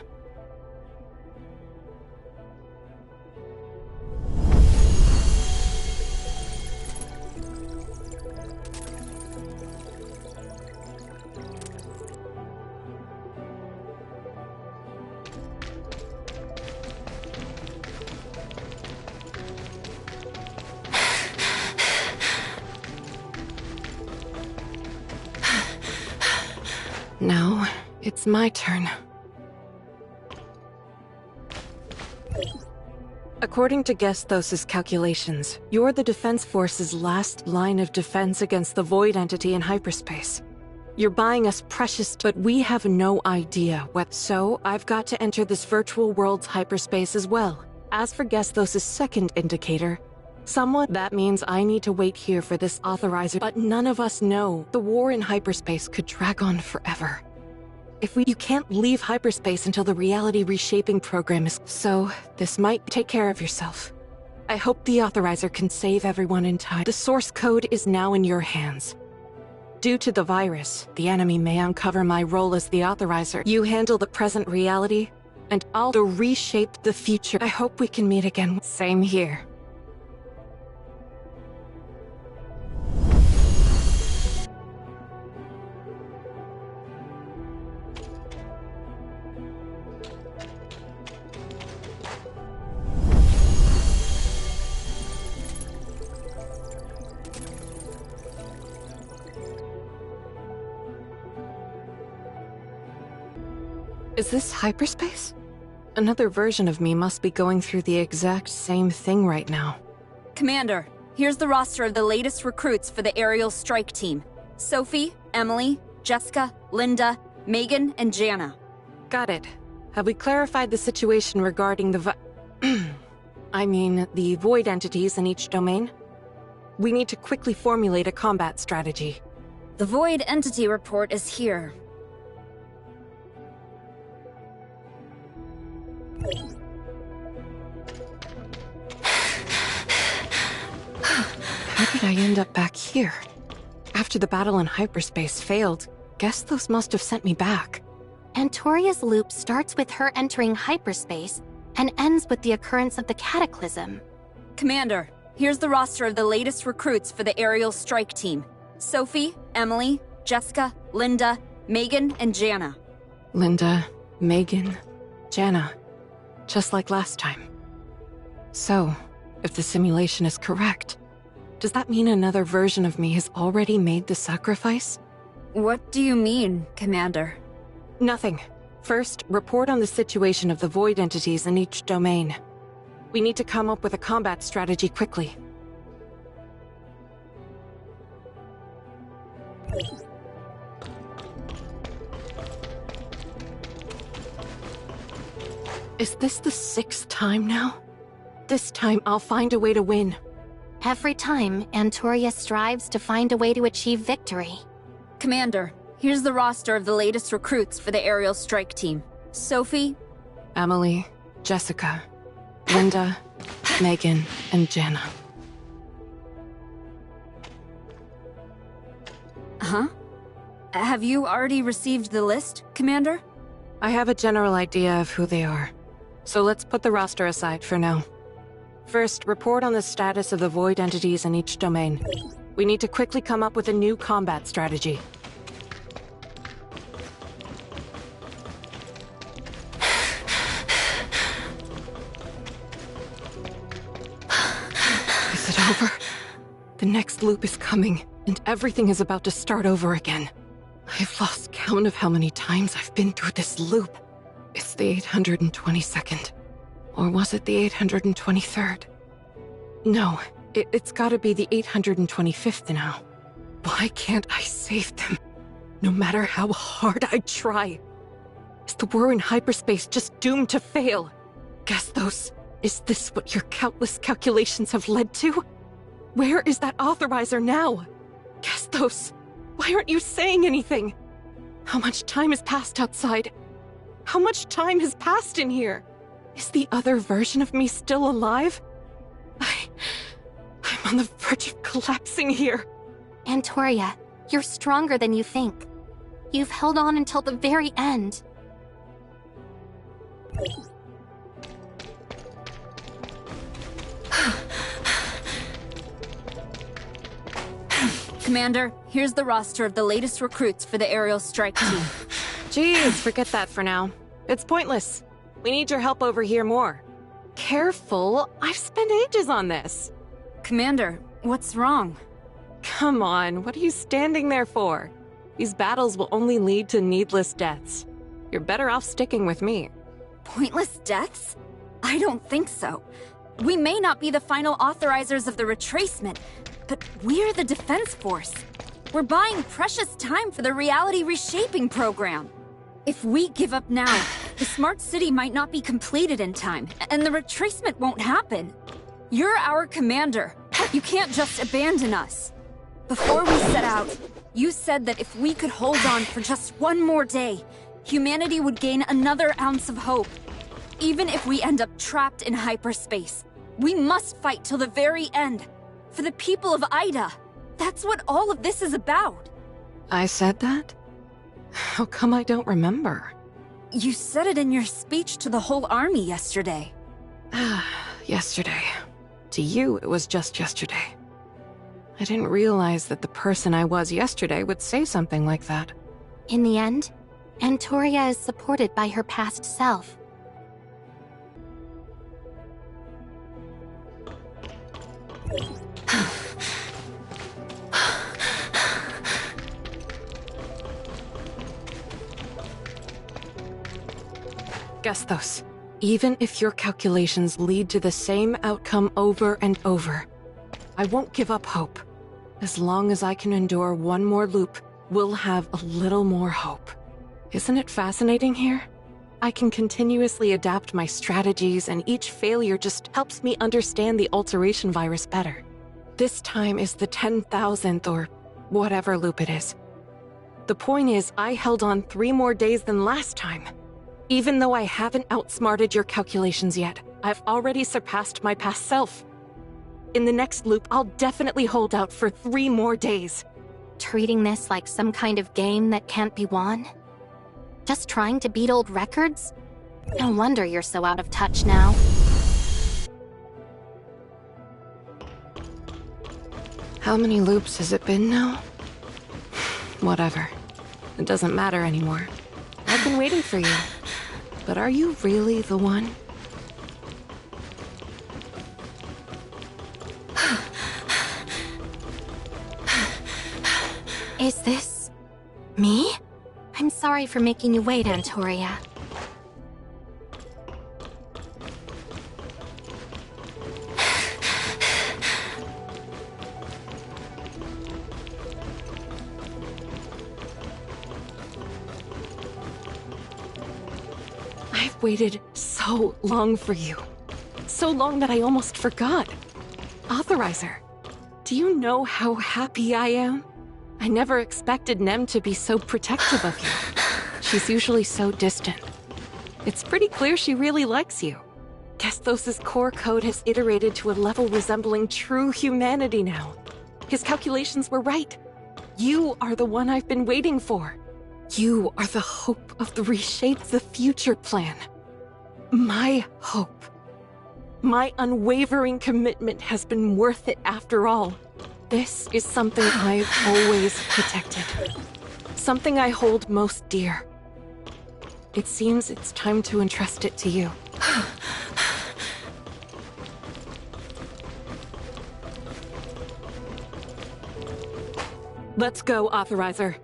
Now, it's my turn. According to Gesthos' calculations, you're the Defense Force's last line of defense against the Void Entity in hyperspace. You're buying us precious, but we have no idea what. So, I've got to enter this virtual world's hyperspace as well. As for Gesthos' second indicator, that means I need to wait here for this authorizer, but none of us know. The war in hyperspace could drag on forever. You can't leave hyperspace until the reality reshaping program is. So, this might take care of yourself. I hope the authorizer can save everyone in time. The source code is now in your hands. Due to the virus, the enemy may uncover my role as the authorizer. You handle the present reality, and I'll reshape the future. I hope we can meet again. Same here. Is this hyperspace? Another version of me must be going through the exact same thing right now. Commander, here's the roster of the latest recruits for the aerial strike team. Sophie, Emily, Jessica, Linda, Megan, and Jana. Got it. Have we clarified the situation regarding the the void entities in each domain? We need to quickly formulate a combat strategy. The void entity report is here. How did I end up back here? After the battle in hyperspace failed, Gesthos must have sent me back. Antoria's loop starts with her entering hyperspace and ends with the occurrence of the cataclysm. Commander, here's the roster of the latest recruits for the aerial strike team. Sophie, Emily, Jessica, Linda, Megan, and Jana. Linda, Megan, Jana. Just like last time. So, if the simulation is correct, does that mean another version of me has already made the sacrifice? What do you mean, Commander? Nothing. First, report on the situation of the void entities in each domain. We need to come up with a combat strategy quickly. Is this the 6th time now? This time I'll find a way to win. Every time, Antoria strives to find a way to achieve victory. Commander, here's the roster of the latest recruits for the aerial strike team. Sophie, Emily, Jessica, Linda, Megan, and Jana. Huh? Have you already received the list, Commander? I have a general idea of who they are. So let's put the roster aside for now. First, report on the status of the void entities in each domain. We need to quickly come up with a new combat strategy. Is it over? The next loop is coming, and everything is about to start over again. I've lost count of how many times I've been through this loop. It's the 822nd. Or was it the 823rd? No, it's gotta be the 825th now. Why can't I save them? No matter how hard I try. Is the war in hyperspace just doomed to fail? Gesthos, is this what your countless calculations have led to? Where is that authorizer now? Gesthos, why aren't you saying anything? How much time has passed outside? How much time has passed in here? Is the other version of me still alive? I'm on the verge of collapsing here. Antoria, you're stronger than you think. You've held on until the very end. Commander, here's the roster of the latest recruits for the aerial strike team. Jeez, forget that for now. It's pointless. We need your help over here more. Careful, I've spent ages on this. Commander, what's wrong? Come on, what are you standing there for? These battles will only lead to needless deaths. You're better off sticking with me. Pointless deaths? I don't think so. We may not be the final authorizers of the retracement, but we're the defense force. We're buying precious time for the reality reshaping program. If we give up now, the smart city might not be completed in time, and the retracement won't happen. You're our commander. You can't just abandon us. Before we set out, you said that if we could hold on for just one more day, humanity would gain another ounce of hope. Even if we end up trapped in hyperspace, we must fight till the very end. For the people of Ida. That's what all of this is about. I said that? How come I don't remember? You said it in your speech to the whole army yesterday. Yesterday. To you, it was just yesterday. I didn't realize that the person I was yesterday would say something like that. In the end, Antoria is supported by her past self. Gestos, even if your calculations lead to the same outcome over and over, I won't give up hope. As long as I can endure one more loop, we'll have a little more hope. Isn't it fascinating here? I can continuously adapt my strategies, and each failure just helps me understand the alteration virus better. This time is the 10,000th or whatever loop it is. The point is, I held on 3 more days than last time. Even though I haven't outsmarted your calculations yet, I've already surpassed my past self. In the next loop, I'll definitely hold out for 3 more days. Treating this like some kind of game that can't be won? Just trying to beat old records? No wonder you're so out of touch now. How many loops has it been now? Whatever. It doesn't matter anymore. I've been waiting for you. But are you really the one? Is this... me? I'm sorry for making you wait, Antoria. I've waited so long for you. So long that I almost forgot. Authorizer, do you know how happy I am? I never expected Nem to be so protective of you. She's usually so distant. It's pretty clear she really likes you. Gestos' core code has iterated to a level resembling true humanity now. His calculations were right. You are the one I've been waiting for. You are the hope of the Reshape the Future plan. My hope. My unwavering commitment has been worth it after all. This is something I've always protected. Something I hold most dear. It seems it's time to entrust it to you. Let's go, Authorizer.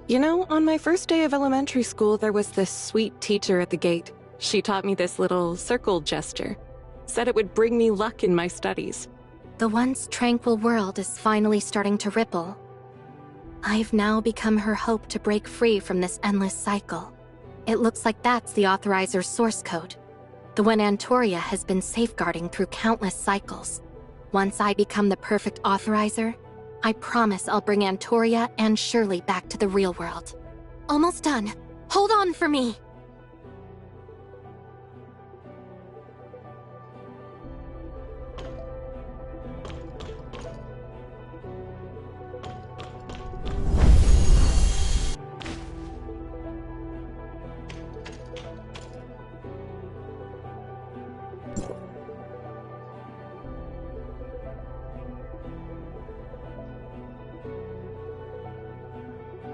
You know, on my first day of elementary school, there was this sweet teacher at the gate. She taught me this little circle gesture. Said it would bring me luck in my studies. The once tranquil world is finally starting to ripple. I've now become her hope to break free from this endless cycle. It looks like that's the Authorizer's source code. The one Antoria has been safeguarding through countless cycles. Once I become the perfect Authorizer, I promise I'll bring Antoria and Shirli back to the real world. Almost done. Hold on for me!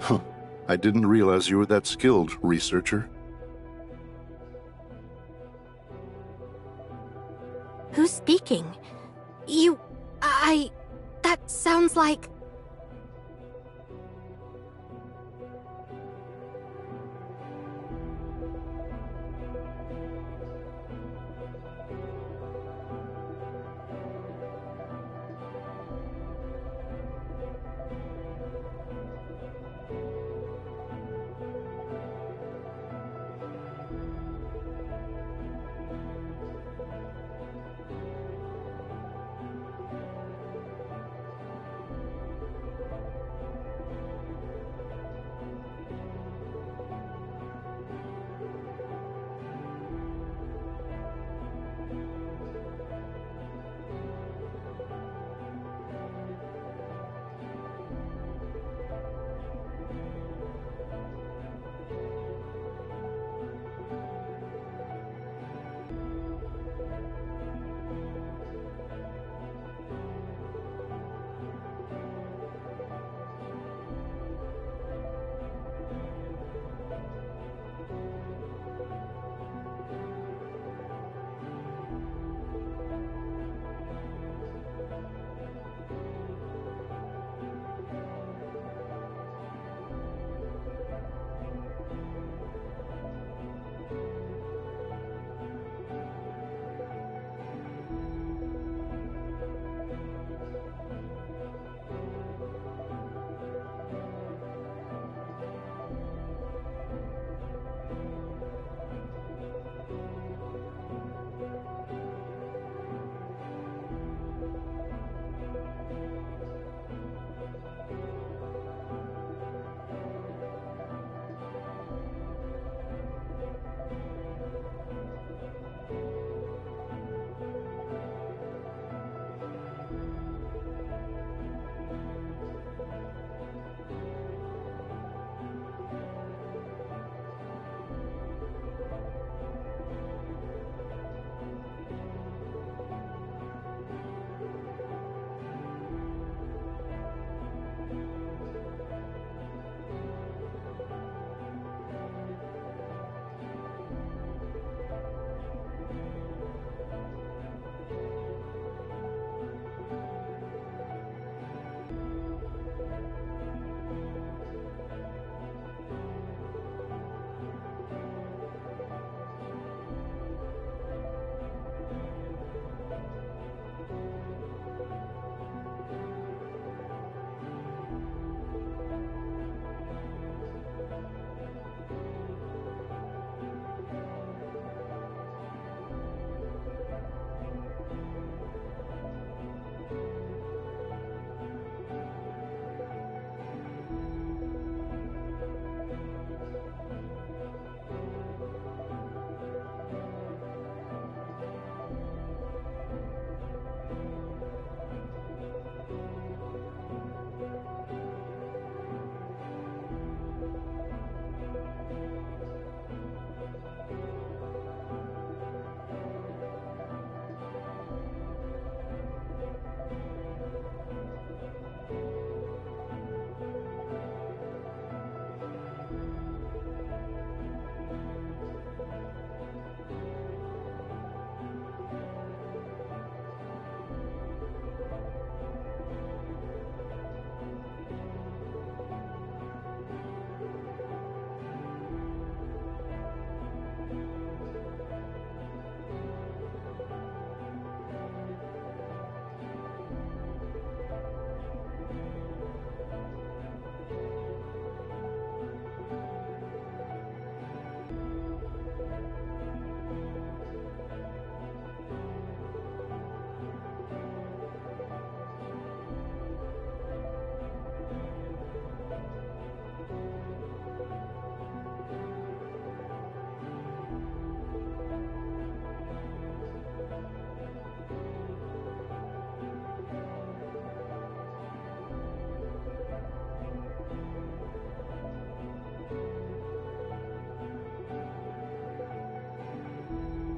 Huh. I didn't realize you were that skilled, researcher. Who's speaking? That's Sounds like...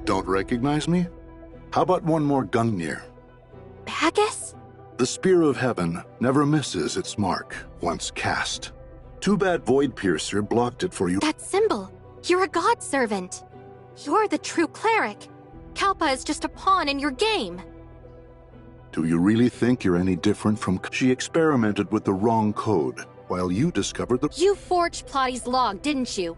Don't recognize me? How about one more Gungnir? Bagus? The Spear of Heaven never misses its mark once cast. Too bad Void Piercer blocked it for you. That symbol! You're a god servant! You're the true cleric! Kalpa is just a pawn in your game! Do you really think you're any different from... She experimented with the wrong code, while you discovered the... You forged Plotty's log, didn't you?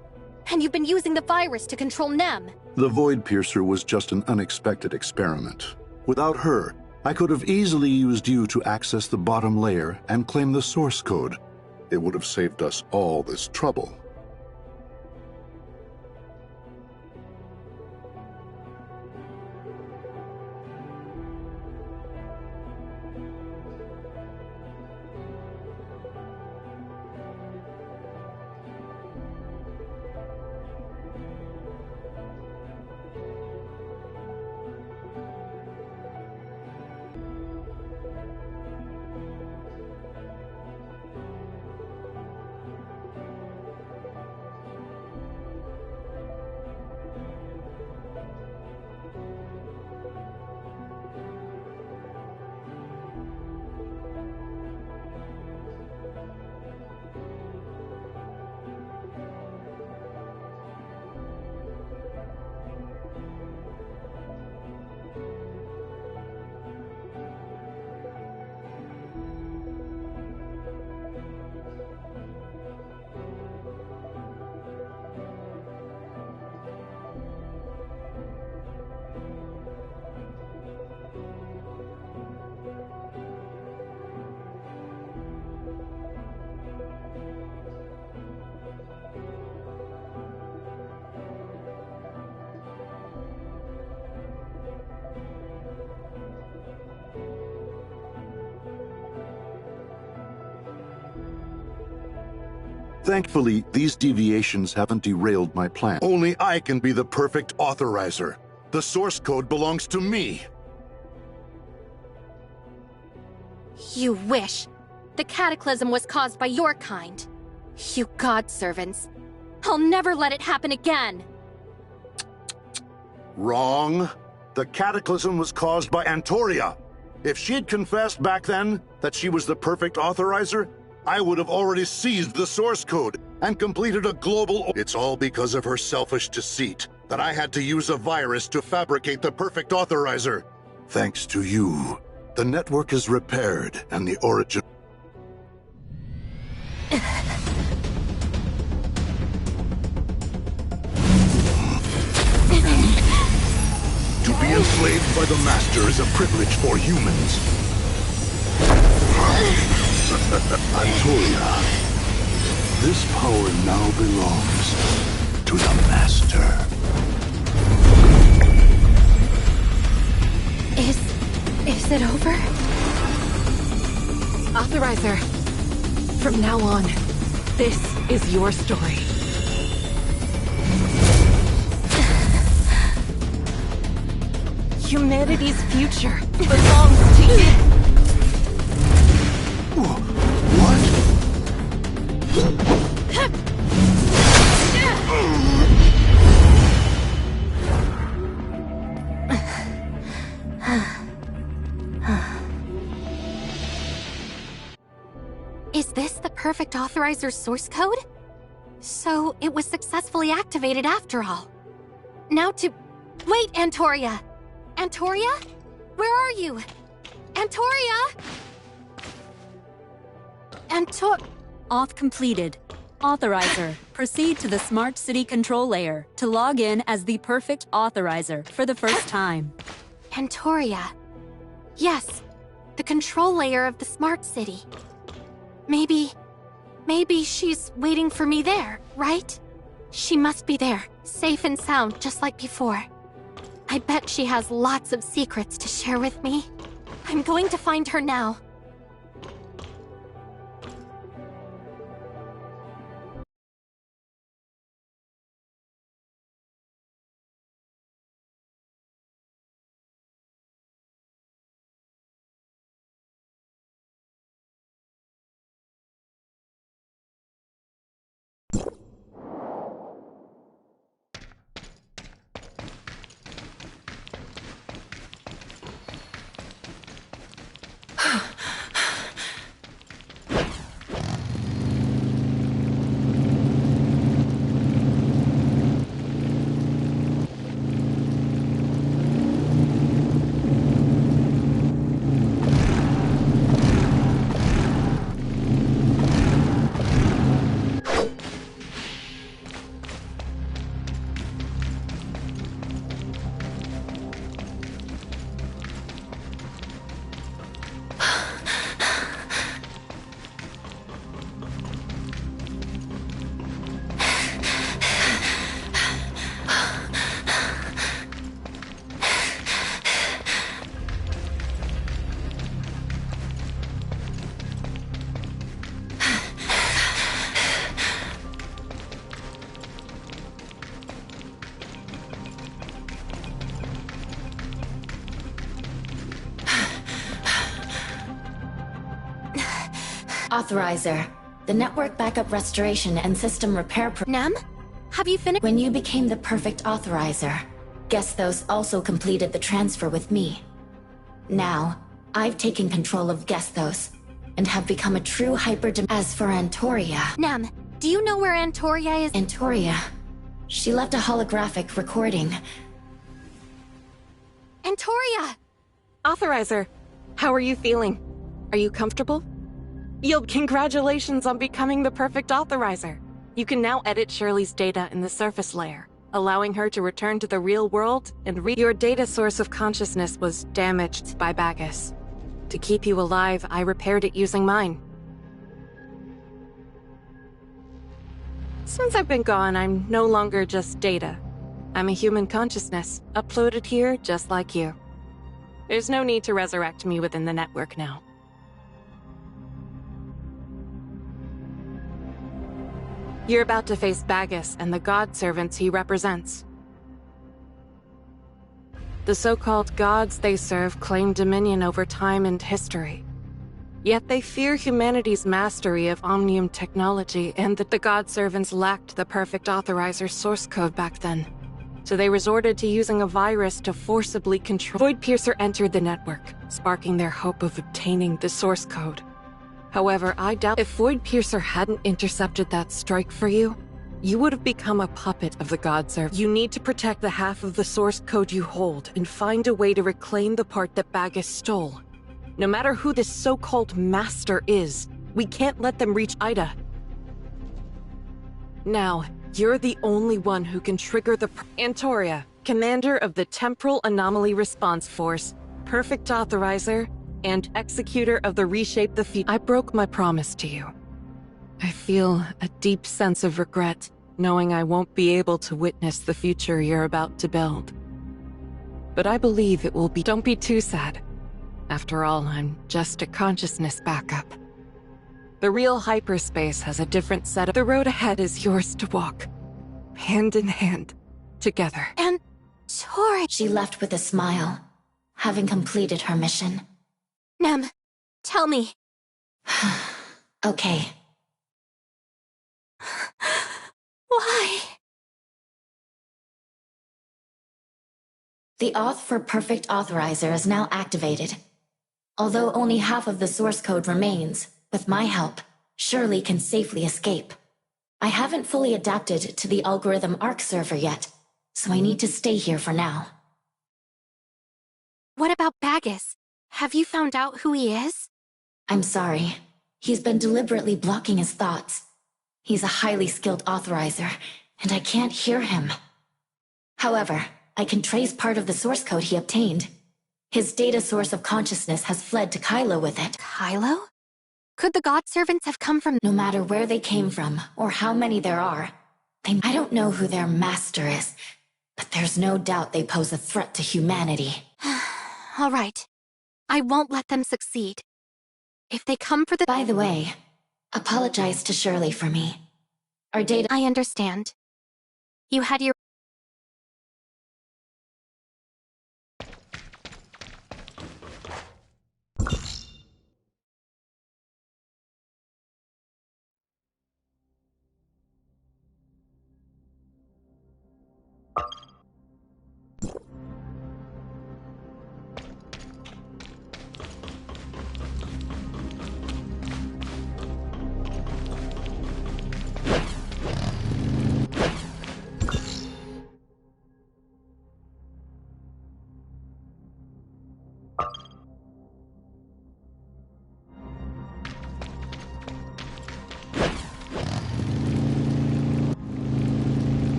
And you've been using the virus to control Nem. The Void Piercer was just an unexpected experiment. Without her, I could have easily used you to access the bottom layer and claim the source code. It would have saved us all this trouble. Thankfully, these deviations haven't derailed my plan. Only I can be the perfect authorizer. The source code belongs to me. You wish. The cataclysm was caused by your kind. You god servants. I'll never let it happen again. Wrong. The cataclysm was caused by Antoria. If she'd confessed back then that she was the perfect authorizer, I would have already seized the source code and completed a global... It's all because of her selfish deceit that I had to use a virus to fabricate the perfect authorizer. Thanks to you, the network is repaired and the origin... To be enslaved by the Master is a privilege for humans. Antoria, this power now belongs to the Master. Is it over? Authorizer, from now on, this is your story. Humanity's future belongs to you. What? Is this the perfect authorizer's source code? So it was successfully activated after all. Now to... Wait, Antoria! Antoria? Where are you? Antoria? Auth completed. Authorizer, proceed to the Smart City control layer to log in as the perfect authorizer for the first time. Antoria. Yes, the control layer of the Smart City. Maybe she's waiting for me there, right? She must be there, safe and sound, just like before. I bet she has lots of secrets to share with me. I'm going to find her now. Authorizer. The network backup restoration and system repair Nem? Have you finished? When you became the perfect authorizer, Gesthos also completed the transfer with me. Now, I've taken control of Gesthos, and have become a true As for Antoria... Nem, do you know where Antoria is? Antoria... She left a holographic recording. Antoria! Authorizer, how are you feeling? Are you comfortable? Congratulations on becoming the perfect authorizer. You can now edit Shirley's data in the surface layer, allowing her to return to the real world and your data source of consciousness was damaged by Bagus. To keep you alive, I repaired it using mine. Since I've been gone, I'm no longer just data. I'm a human consciousness, uploaded here just like you. There's no need to resurrect me within the network now. You're about to face Bagus and the god servants he represents. The so-called gods they serve claim dominion over time and history. Yet they fear humanity's mastery of Omnium technology and that the god servants lacked the perfect authorizer source code back then. So they resorted to using a virus to forcibly control. Void Piercer entered the network, sparking their hope of obtaining the source code. However, I doubt if Void Piercer hadn't intercepted that strike for you, you would have become a puppet of the god servant. You need to protect the half of the source code you hold and find a way to reclaim the part that Bagus stole. No matter who this so-called master is, we can't let them reach Ida. Now, you're the only one who can trigger the Antoria, commander of the Temporal Anomaly Response Force, perfect authorizer, and executor of the Reshape the Future. I broke my promise to you. I feel a deep sense of regret, knowing I won't be able to witness the future you're about to build. But I believe it will be. Don't be too sad. After all, I'm just a consciousness backup. The real hyperspace has a different set of... The road ahead is yours to walk. Hand in hand. Together. And... Tori... She left with a smile, having completed her mission. Nem, tell me. Okay. Why? The auth for Perfect Authorizer is now activated. Although only half of the source code remains, with my help, Shirley can safely escape. I haven't fully adapted to the algorithm ARC server yet, so I need to stay here for now. What about Bagus? Have you found out who he is? I'm sorry. He's been deliberately blocking his thoughts. He's a highly skilled authorizer, and I can't hear him. However, I can trace part of the source code he obtained. His data source of consciousness has fled to Kylo with it. Kylo? Could the god servants have come from... No matter where they came from, or how many there are, I don't know who their master is, but there's no doubt they pose a threat to humanity. All right. I won't let them succeed. If they come for the... By the way, apologize to Shirley for me. Our data... I understand. You had your...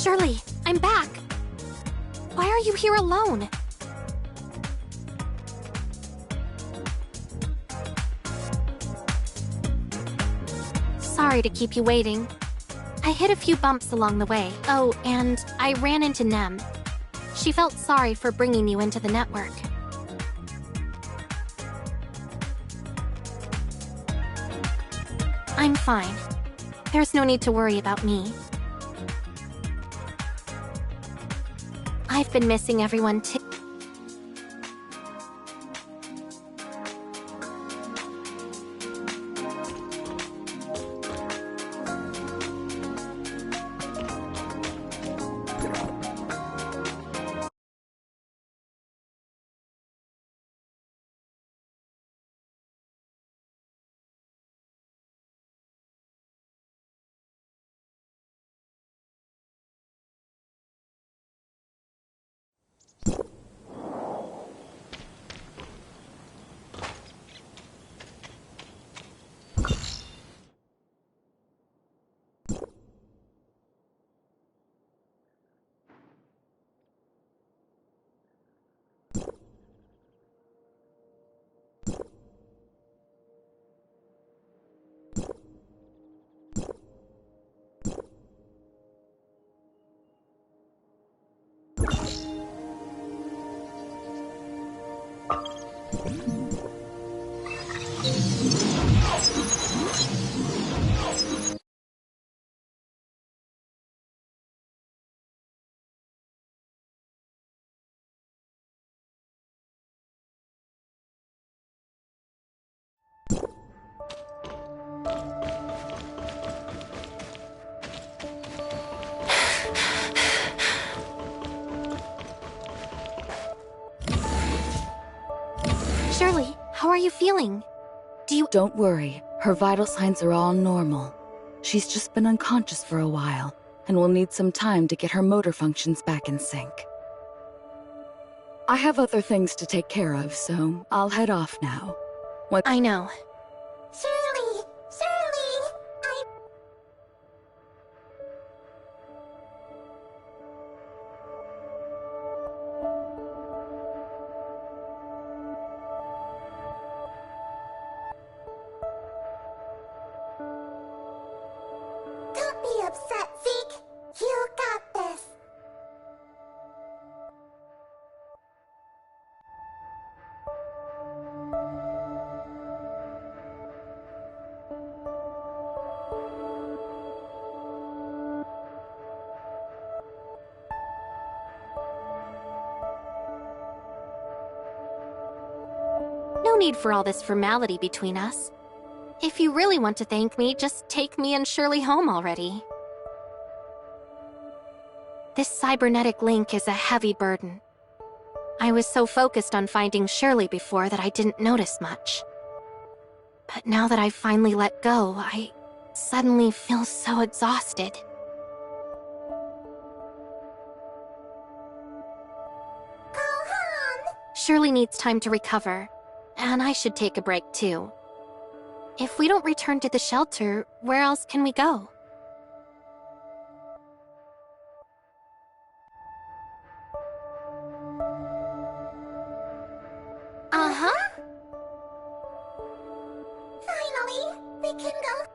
Shirley, I'm back. Why are you here alone? Sorry to keep you waiting. I hit a few bumps along the way. Oh, and I ran into Nem. She felt sorry for bringing you into the network. I'm fine. There's no need to worry about me. I've been missing everyone too. Shirley, how are you feeling? Don't worry, her vital signs are all normal. She's just been unconscious for a while, and will need some time to get her motor functions back in sync. I have other things to take care of, so I'll head off now. I know. Shirley! Shirley! no need for all this formality between us. If you really want to thank me, just take me and Shirley home already. This cybernetic link is a heavy burden. I was so focused on finding Shirley before that I didn't notice much. But now that I've finally let go, I suddenly feel so exhausted. Shirley needs time to recover, and I should take a break too. If we don't return to the shelter, where else can we go? Uh-huh. Finally, we can go.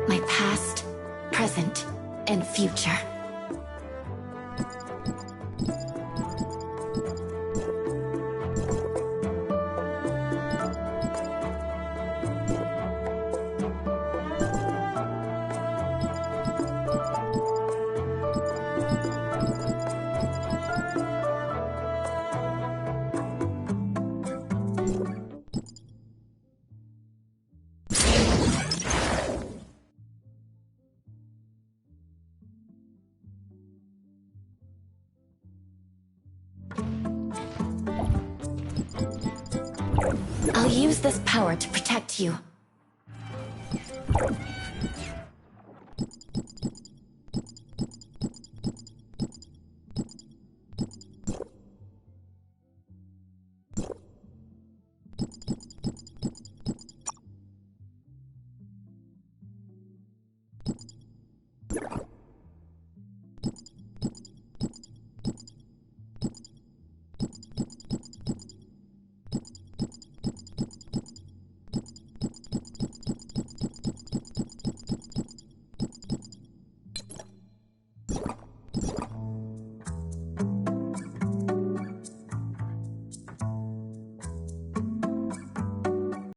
My past, present, and future. I'll use this power to protect you.